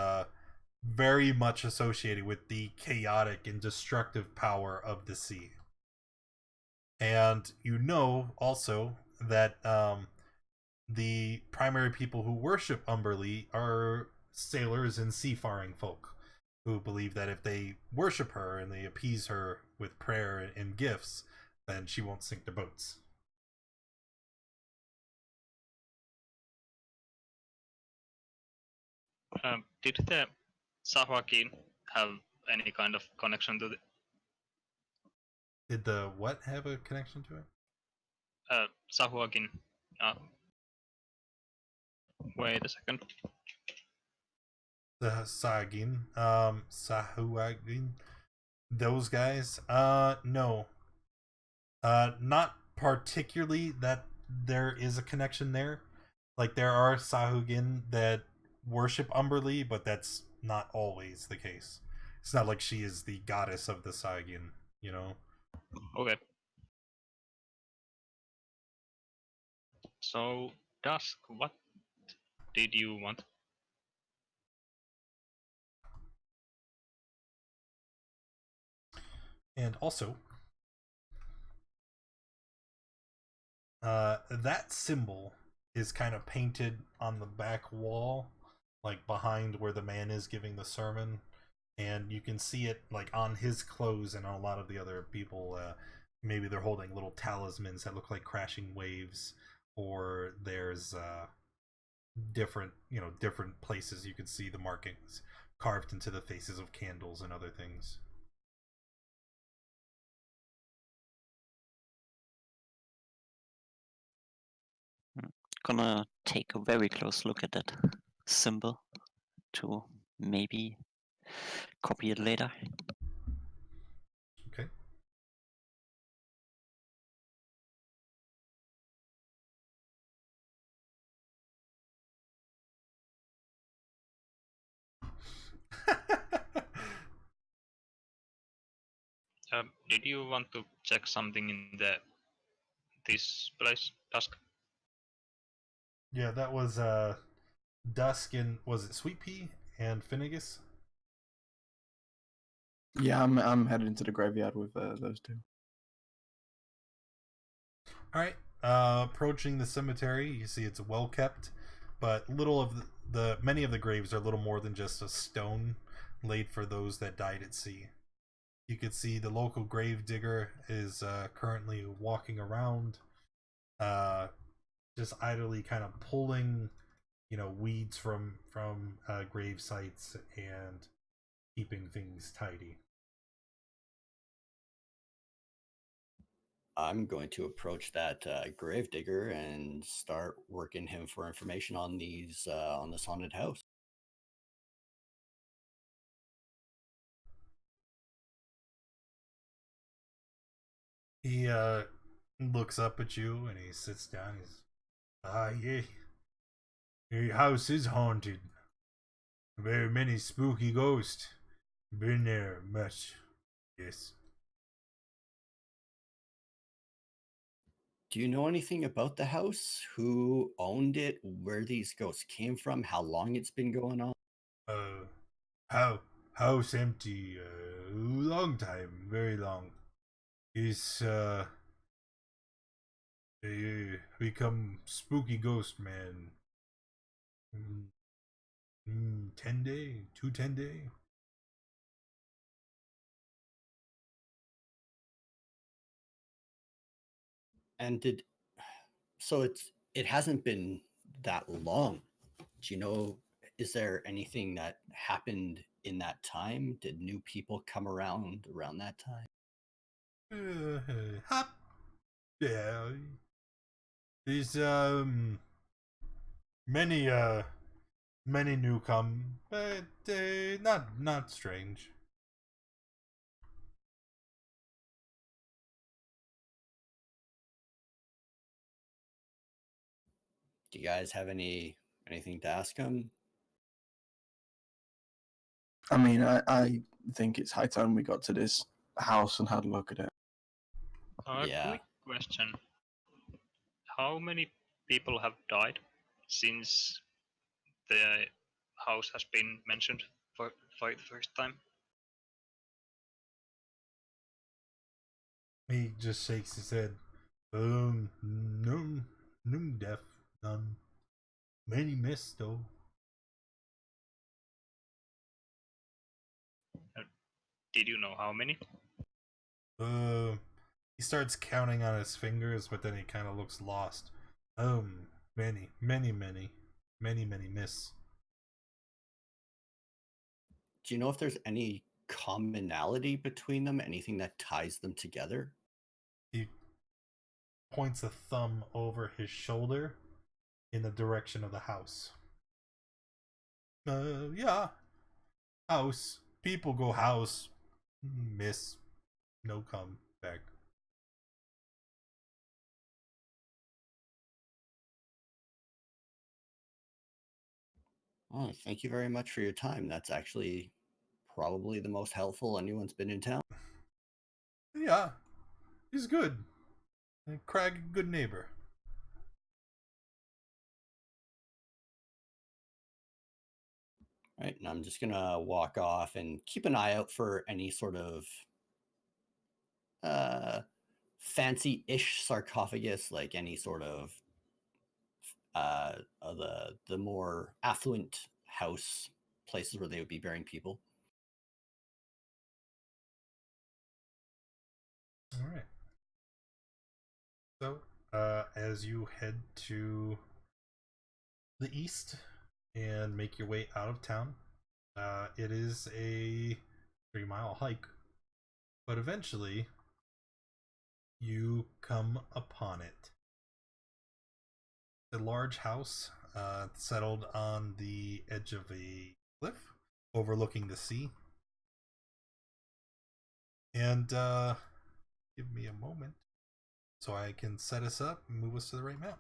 very much associated with the chaotic and destructive power of the sea. And you know also that the primary people who worship Umberlee are sailors and seafaring folk who believe that if they worship her and they appease her with prayer and gifts, then she won't sink their boats. Did the Sahuagin have any kind of connection to the... Did the what have a connection to it? Sahuagin. Wait a second. The Sahuagin, those guys. No. Not particularly that there is a connection there. Like there are Sahugin that worship Umberlee, but that's not always the case. It's not like she is the goddess of the Saigon, you know. Okay. So, Dusk, what did you want? And also, that symbol is kind of painted on the back wall, like behind where the man is giving the sermon, and you can see it like on his clothes and on a lot of the other people. Maybe they're holding little talismans that look like crashing waves, or there's different, different places you can see the markings carved into the faces of candles and other things. Gonna take a very close look at that symbol to maybe copy it later. Okay. Did you want to check something in this place, Dusk? Yeah, that was Dusk and was it Sweet Pea and Finnegan? Yeah, I'm heading to the graveyard with those two. All right. Approaching the cemetery, you see it's well kept, but little of the many of the graves are little more than just a stone laid for those that died at sea. You could see the local grave digger is currently walking around, uh, just idly kind of pulling, weeds from grave sites and keeping things tidy. I'm going to approach that gravedigger and start working him for information on this haunted house. He looks up at you and he sits down. He's yeah, your house is haunted. Very many spooky ghosts. Been there much. Yes. Do you know anything about the house? Who owned it? Where these ghosts came from? How long it's been going on? How house empty. Long time, very long. It's become spooky ghost man. 10 day, 10 day. And it hasn't been that long. Do you know, is there anything that happened in that time? Did new people come around that time? Hop. Yeah. There's many many new come, but not strange. Do you guys have anything to ask him? I mean, I think it's high time we got to this house and had a look at it. Yeah. Quick question. How many people have died since the house has been mentioned for the first time? He just shakes his head. No, no death, none. Many missed though. Did you know how many? Uh, he starts counting on his fingers, but then he kind of looks lost. Many, many, many, many, many miss. Do you know if there's any commonality between them? Anything that ties them together? He points a thumb over his shoulder in the direction of the house. Yeah. House. People go house. Miss. No come back. Oh, thank you very much for your time. That's actually probably the most helpful anyone's been in town. Yeah, he's good. And Crag, a good neighbor. Right, and I'm just gonna walk off and keep an eye out for any sort of fancy-ish sarcophagus, like any sort of the more affluent house places where they would be burying people. All right. So, as you head to the east and make your way out of town, it is a 3-mile hike, but eventually you come upon it. A large house settled on the edge of a cliff overlooking the sea. And give me a moment so I can set us up and move us to the right map.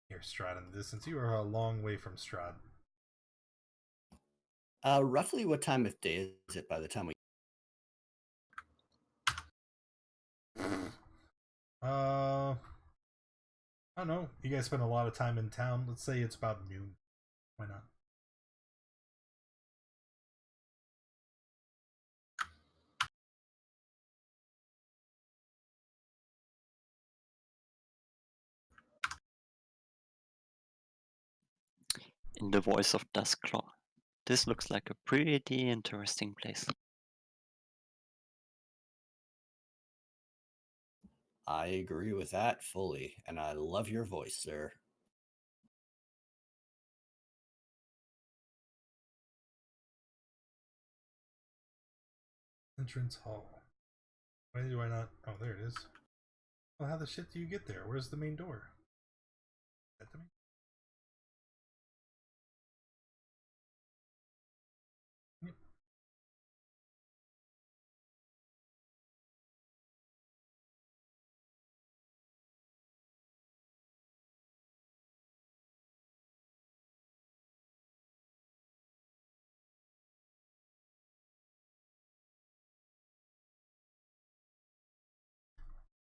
Here, Strahd in the distance. You are a long way from Strahd. Roughly what time of day is it by the time we... I don't know. You guys spend a lot of time in town. Let's say it's about noon. Why not? In the voice of Duskclaw, this looks like a pretty interesting place. I agree with that fully, and I love your voice, sir. Entrance hall. Why do I not? Oh, there it is. Well, how the shit do you get there? Where's the main door? Is that the main? Yep.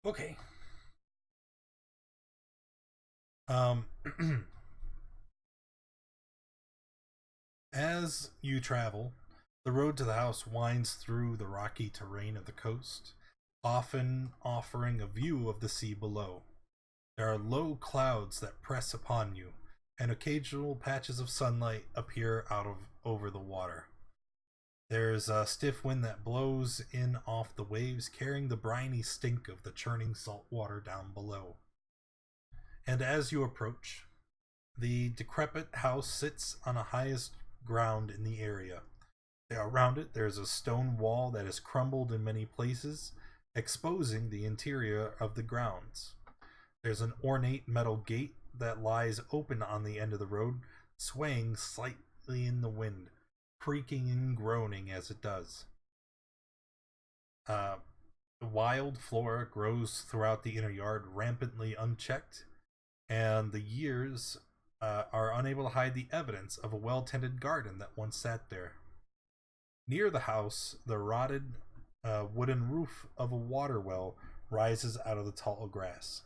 Okay. As you travel, the road to the house winds through the rocky terrain of the coast, often offering a view of the sea below. There are low clouds that press upon you, and occasional patches of sunlight appear out of over the water. There's a stiff wind that blows in off the waves, carrying the briny stink of the churning salt water down below. And as you approach, the decrepit house sits on the highest ground in the area. Around it, there's a stone wall that has crumbled in many places, exposing the interior of the grounds. There's an ornate metal gate that lies open on the end of the road, swaying slightly in the wind, creaking and groaning as it does. Wild flora grows throughout the inner yard, rampantly unchecked, and the years are unable to hide the evidence of a well-tended garden that once sat there. Near the house, the rotted wooden roof of a water well rises out of the tall grass.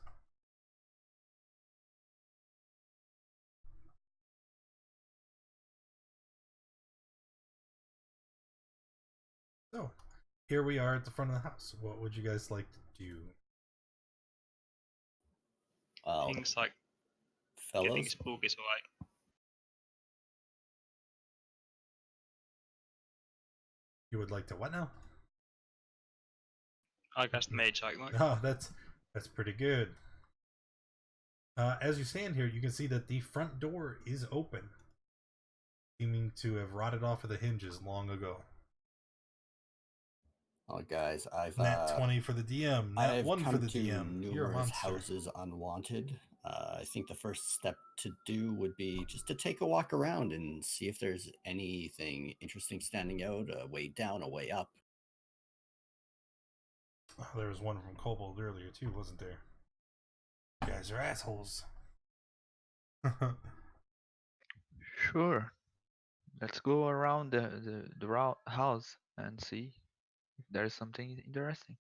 So, here we are at the front of the house. What would you guys like to do? Things like getting Fellows, spooky, so You would like to what now? I cast Mage Arc. Oh, that's pretty good. As you stand here, you can see that the front door is open, seeming to have rotted off of the hinges long ago. oh guys, I've Nat 20 for the DM. Nat I've 1 come for the to DM. You're a numerous monster. houses unwanted. I think the first step to do would be just to take a walk around and see if there's anything interesting standing out, a way down, a way up. Oh, there was one from Kobold earlier too, wasn't there? You guys are assholes. Sure. Let's go around the house and see if there is something interesting.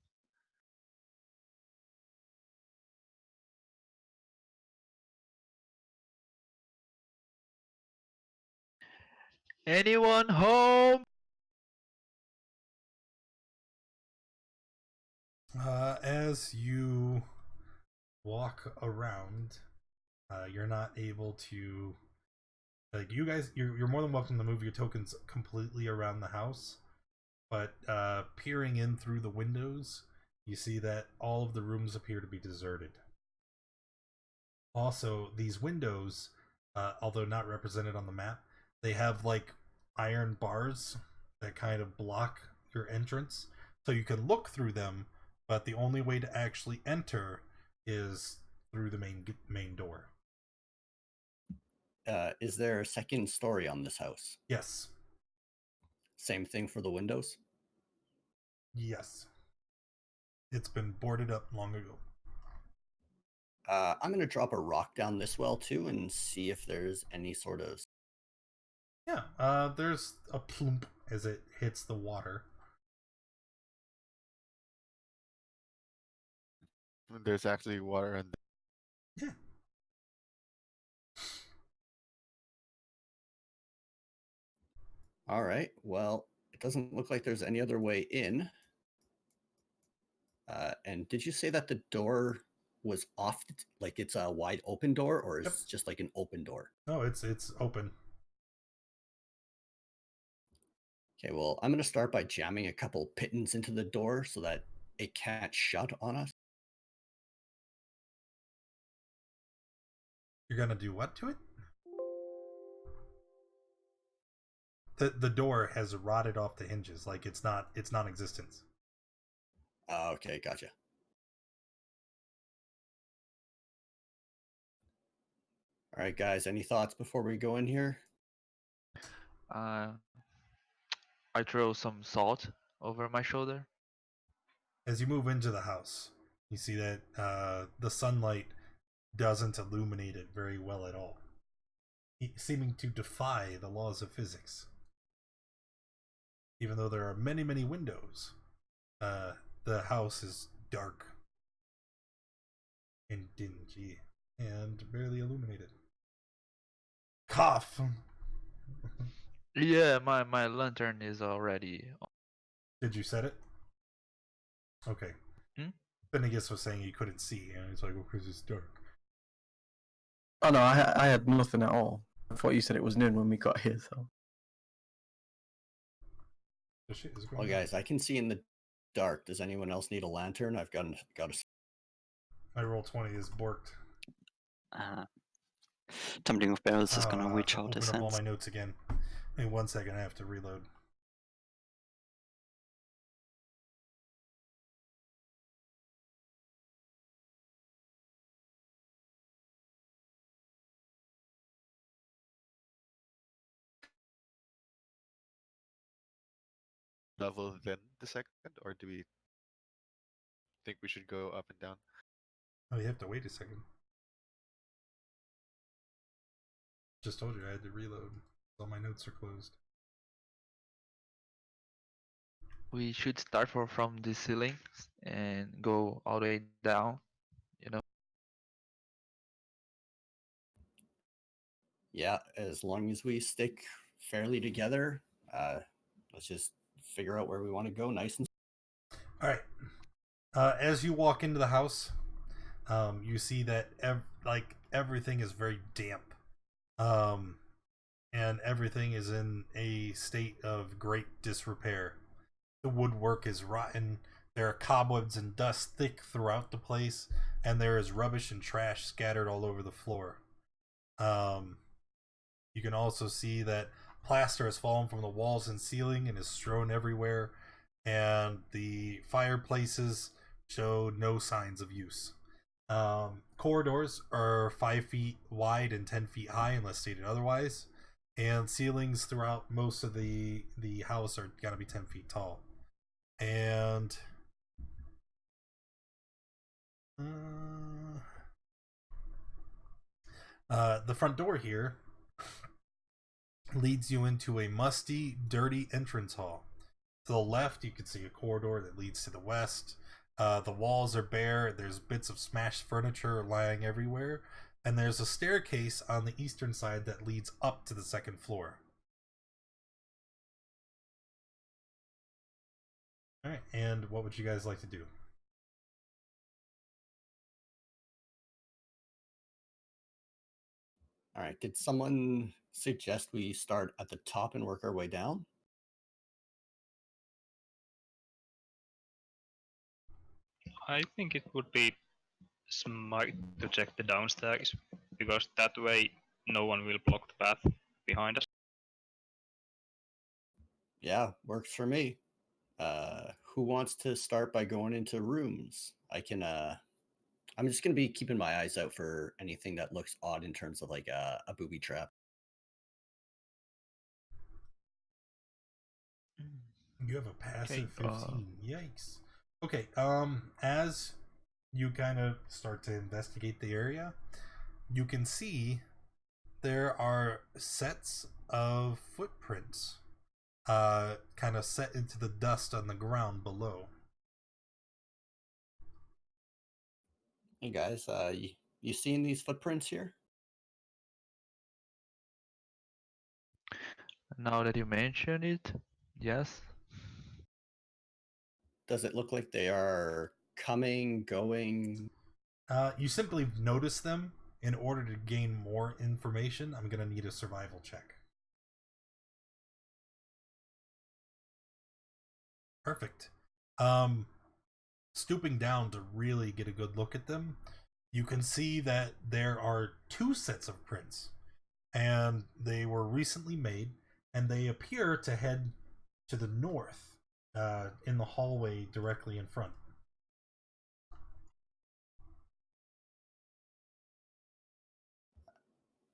Anyone home? As you walk around, you're not able to, like, you guys, you're more than welcome to move your tokens completely around the house, but peering in through the windows, you see that all of the rooms appear to be deserted. Also, these windows, although not represented on the map, they have like iron bars that kind of block your entrance, so you can look through them, but the only way to actually enter is through the main door. Is there a second story on this house? Yes. Same thing for the windows? Yes. It's been boarded up long ago. I'm going to drop a rock down this well too and see if there's any sort of... Yeah, there's a plump as it hits the water. There's actually water and Yeah. All right. Well, it doesn't look like there's any other way in. And did you say that the door was off, like it's a wide open door, or is Yep. it just like an open door? No, it's open. Okay, well, I'm going to start by jamming a couple pittons into the door so that it can't shut on us. You're gonna do what to it? The door has rotted off the hinges, like it's non-existent. Okay, gotcha. All right, guys, any thoughts before we go in here? I throw some salt over my shoulder. As you move into the house, you see that the sunlight doesn't illuminate it very well at all, seeming to defy the laws of physics. Even though there are many, many windows, the house is dark and dingy and barely illuminated. Cough! Yeah, my lantern is already. Did you set it? Okay. Finnegan was saying he couldn't see, and it's like, well, because it's dark. Oh no, I had nothing at all. I thought you said it was noon when we got here, so. The shit is going Well, on. guys, I can see in the dark. Does anyone else need a lantern? I've got a... My roll 20 is borked. Tumbling of Barrels is gonna reach out his open up all hands. my notes again. In 1 second, I have to reload. level then the second, or do we think we should go up and down? Oh, you have to wait a second. Just told you I had to reload. All my notes are closed. We should start from the ceiling and go all the way down. You know. Yeah, as long as we stick fairly together, let's just figure out where we want to go nice and... All right. As you walk into the house, you see that everything is very damp, and everything is in a state of great disrepair. The woodwork is rotten. There are cobwebs and dust thick throughout the place, and there is rubbish and trash scattered all over the floor. You can also see that plaster has fallen from the walls and ceiling and is strewn everywhere, and the fireplaces show no signs of use. Corridors are 5 feet wide and 10 feet high unless stated otherwise, and ceilings throughout most of the house are gonna be 10 feet tall. And The front door here leads you into a musty, dirty entrance hall. To the left, you can see a corridor that leads to the west. The walls are bare. There's bits of smashed furniture lying everywhere. And there's a staircase on the eastern side that leads up to the second floor. Alright, and what would you guys like to do? All right. Did someone suggest we start at the top and work our way down? I think it would be smart to check the downstairs, because that way no one will block the path behind us. Yeah, works for me. Who wants to start by going into rooms? I'm just gonna be keeping my eyes out for anything that looks odd in terms of like a booby trap. You have a passive Okay, 15. Yikes. Okay, as you kind of start to investigate the area, you can see there are sets of footprints kind of set into the dust on the ground below. Hey guys, you seeing these footprints here? Now that you mention it, yes. Does it look like they are coming, going? You simply notice them. In order to gain more information, I'm going to need a survival check. Perfect. Stooping down to really get a good look at them, you can see that there are two sets of prints, and they were recently made, and they appear to head to the north in the hallway directly in front.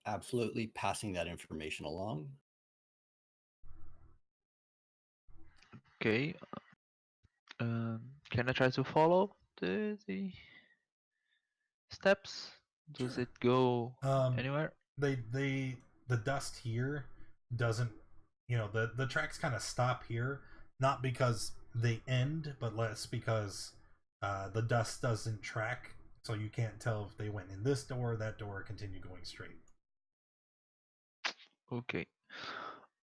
Absolutely passing that information along. Okay. Can I try to follow the steps? Does Sure. it go Um, anywhere? the dust here doesn't, the tracks kind of stop here, not because they end, but less because the dust doesn't track, so you can't tell if they went in this door or that door or continue going straight. Okay.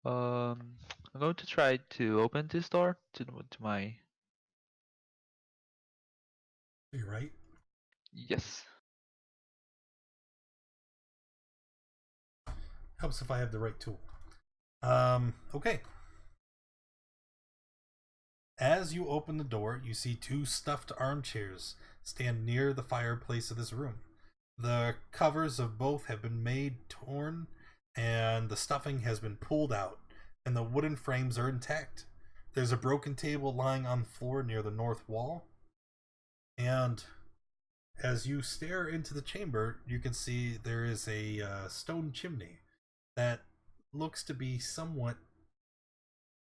I'm going to try to open this door to my. You're right. Yes. Helps if I have the right tool. Okay. As you open the door, you see two stuffed armchairs stand near the fireplace of this room. The covers of both have been made torn, and the stuffing has been pulled out, and the wooden frames are intact. There's a broken table lying on the floor near the north wall, and as you stare into the chamber, you can see there is a stone chimney that looks to be somewhat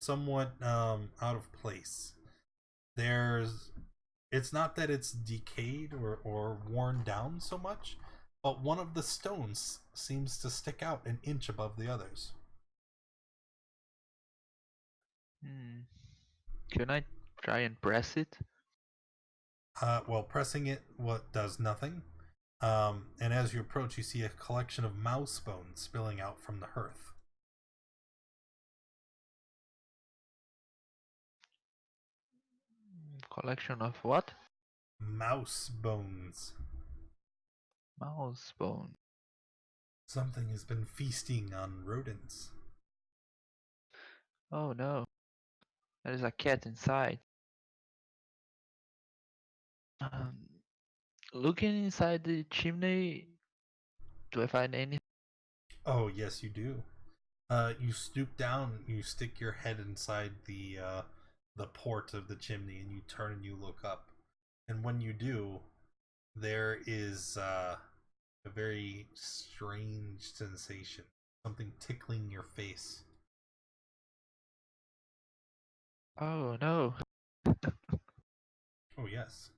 out of place. It's not that it's decayed or worn down so much, but one of the stones seems to stick out an inch above the others. Can I try and press it? Well, pressing it does nothing. And as you approach, you see a collection of mouse bones spilling out from the hearth. Collection of what? Mouse bones. Mouse bone. Something has been feasting on rodents. Oh no. There is a cat inside. Looking inside the chimney, do I find anything? Oh, yes, you do. You stoop down, you stick your head inside the port of the chimney, and you turn and you look up. And when you do, there is a very strange sensation, something tickling your face. Oh no. Oh yes.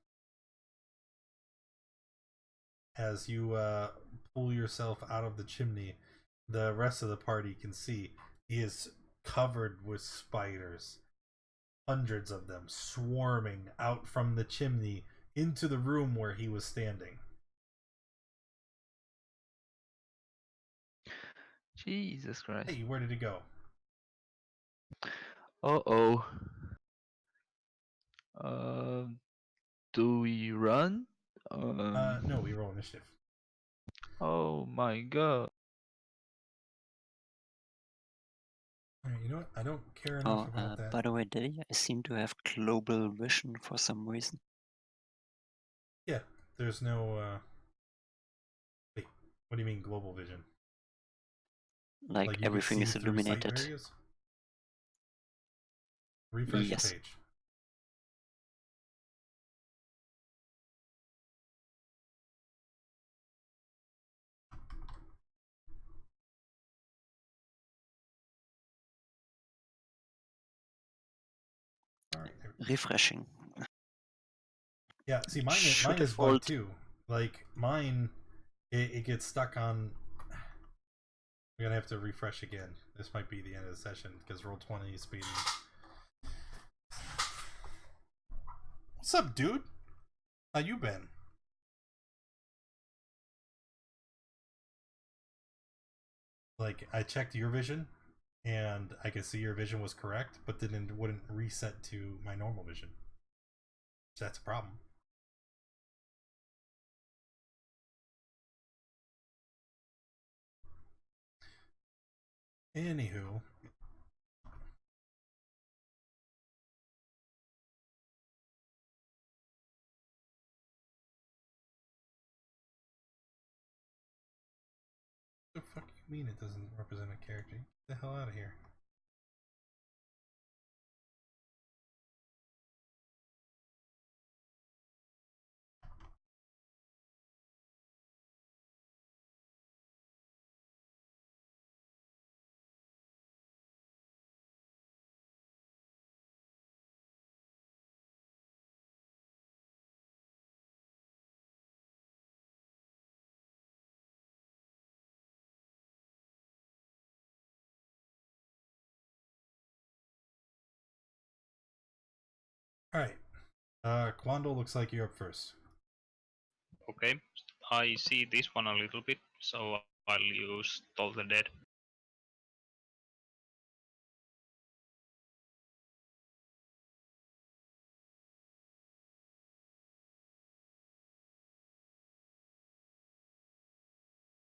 As you pull yourself out of the chimney, the rest of the party can see he is covered with spiders. Hundreds of them swarming out from the chimney into the room where he was standing. Jesus Christ. Hey, where did it go? Uh-oh. Do we run? No, we roll initiative. Oh my god. Alright, you know what? I don't care enough Oh, about that. by the way, Daddy, I seem to have global vision for some reason. Yeah, there's no. Wait, what do you mean global vision? Like you can everything see is through sight illuminated. barriers? Refresh Yes. the page. Alright, there we go. Refreshing. Yeah, see, mine Should is have bugged rolled- too. Like mine, it gets stuck on. We're gonna have to refresh again. This might be the end of the session because Roll20 is speeding. What's up, dude? How you been? Like, I checked your vision, and I could see your vision was correct, but then it wouldn't reset to my normal vision. So that's a problem. Anywho. What the fuck do you mean it doesn't represent a character? Get the hell out of here. Alright. Quando, looks like you're up first. Okay, I see this one a little bit, so I'll use Toll the Dead.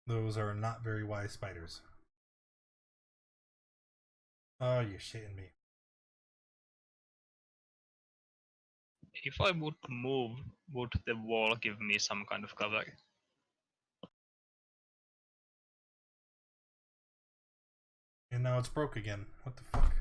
Those are not very wise spiders. Oh, you're shitting me. If I would move, would the wall give me some kind of cover? And now it's broke again. What the fuck?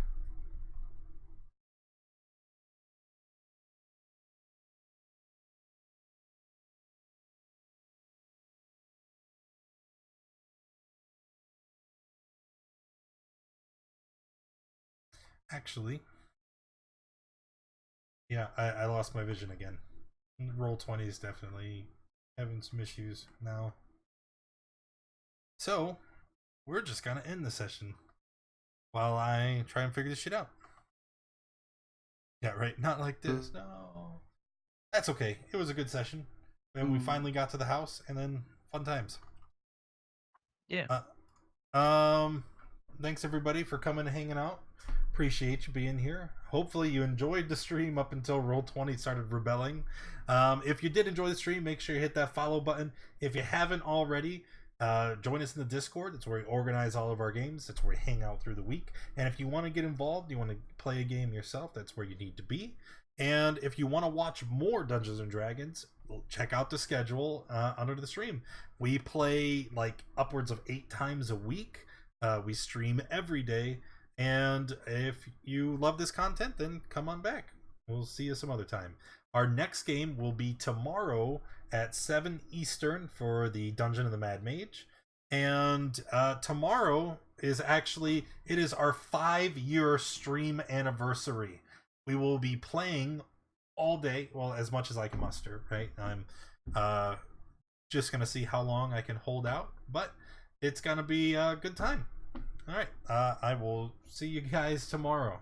Actually, yeah, I lost my vision again. Roll20 is definitely having some issues now. So, we're just gonna end the session while I try and figure this shit out. Yeah, right. Not like this. No. That's okay. It was a good session. And we finally got to the house, and then fun times. Yeah. Thanks everybody for coming and hanging out. Appreciate you being here. Hopefully you enjoyed the stream up until Roll20 started rebelling. If you did enjoy the stream, make sure you hit that follow button. If you haven't already, join us in the Discord. That's where we organize all of our games. That's where we hang out through the week. And if you want to get involved, you want to play a game yourself, that's where you need to be. And if you want to watch more Dungeons and Dragons, check out the schedule under the stream. We play like upwards of 8 times a week. We stream every day. And if you love this content, then come on back. We'll see you some other time. Our next game will be tomorrow at 7 Eastern for the Dungeon of the Mad Mage. And tomorrow is actually, it is our 5-year stream anniversary. We will be playing all day, well, as much as I can muster, right? I'm just gonna see how long I can hold out, but it's gonna be a good time. All right, I will see you guys tomorrow.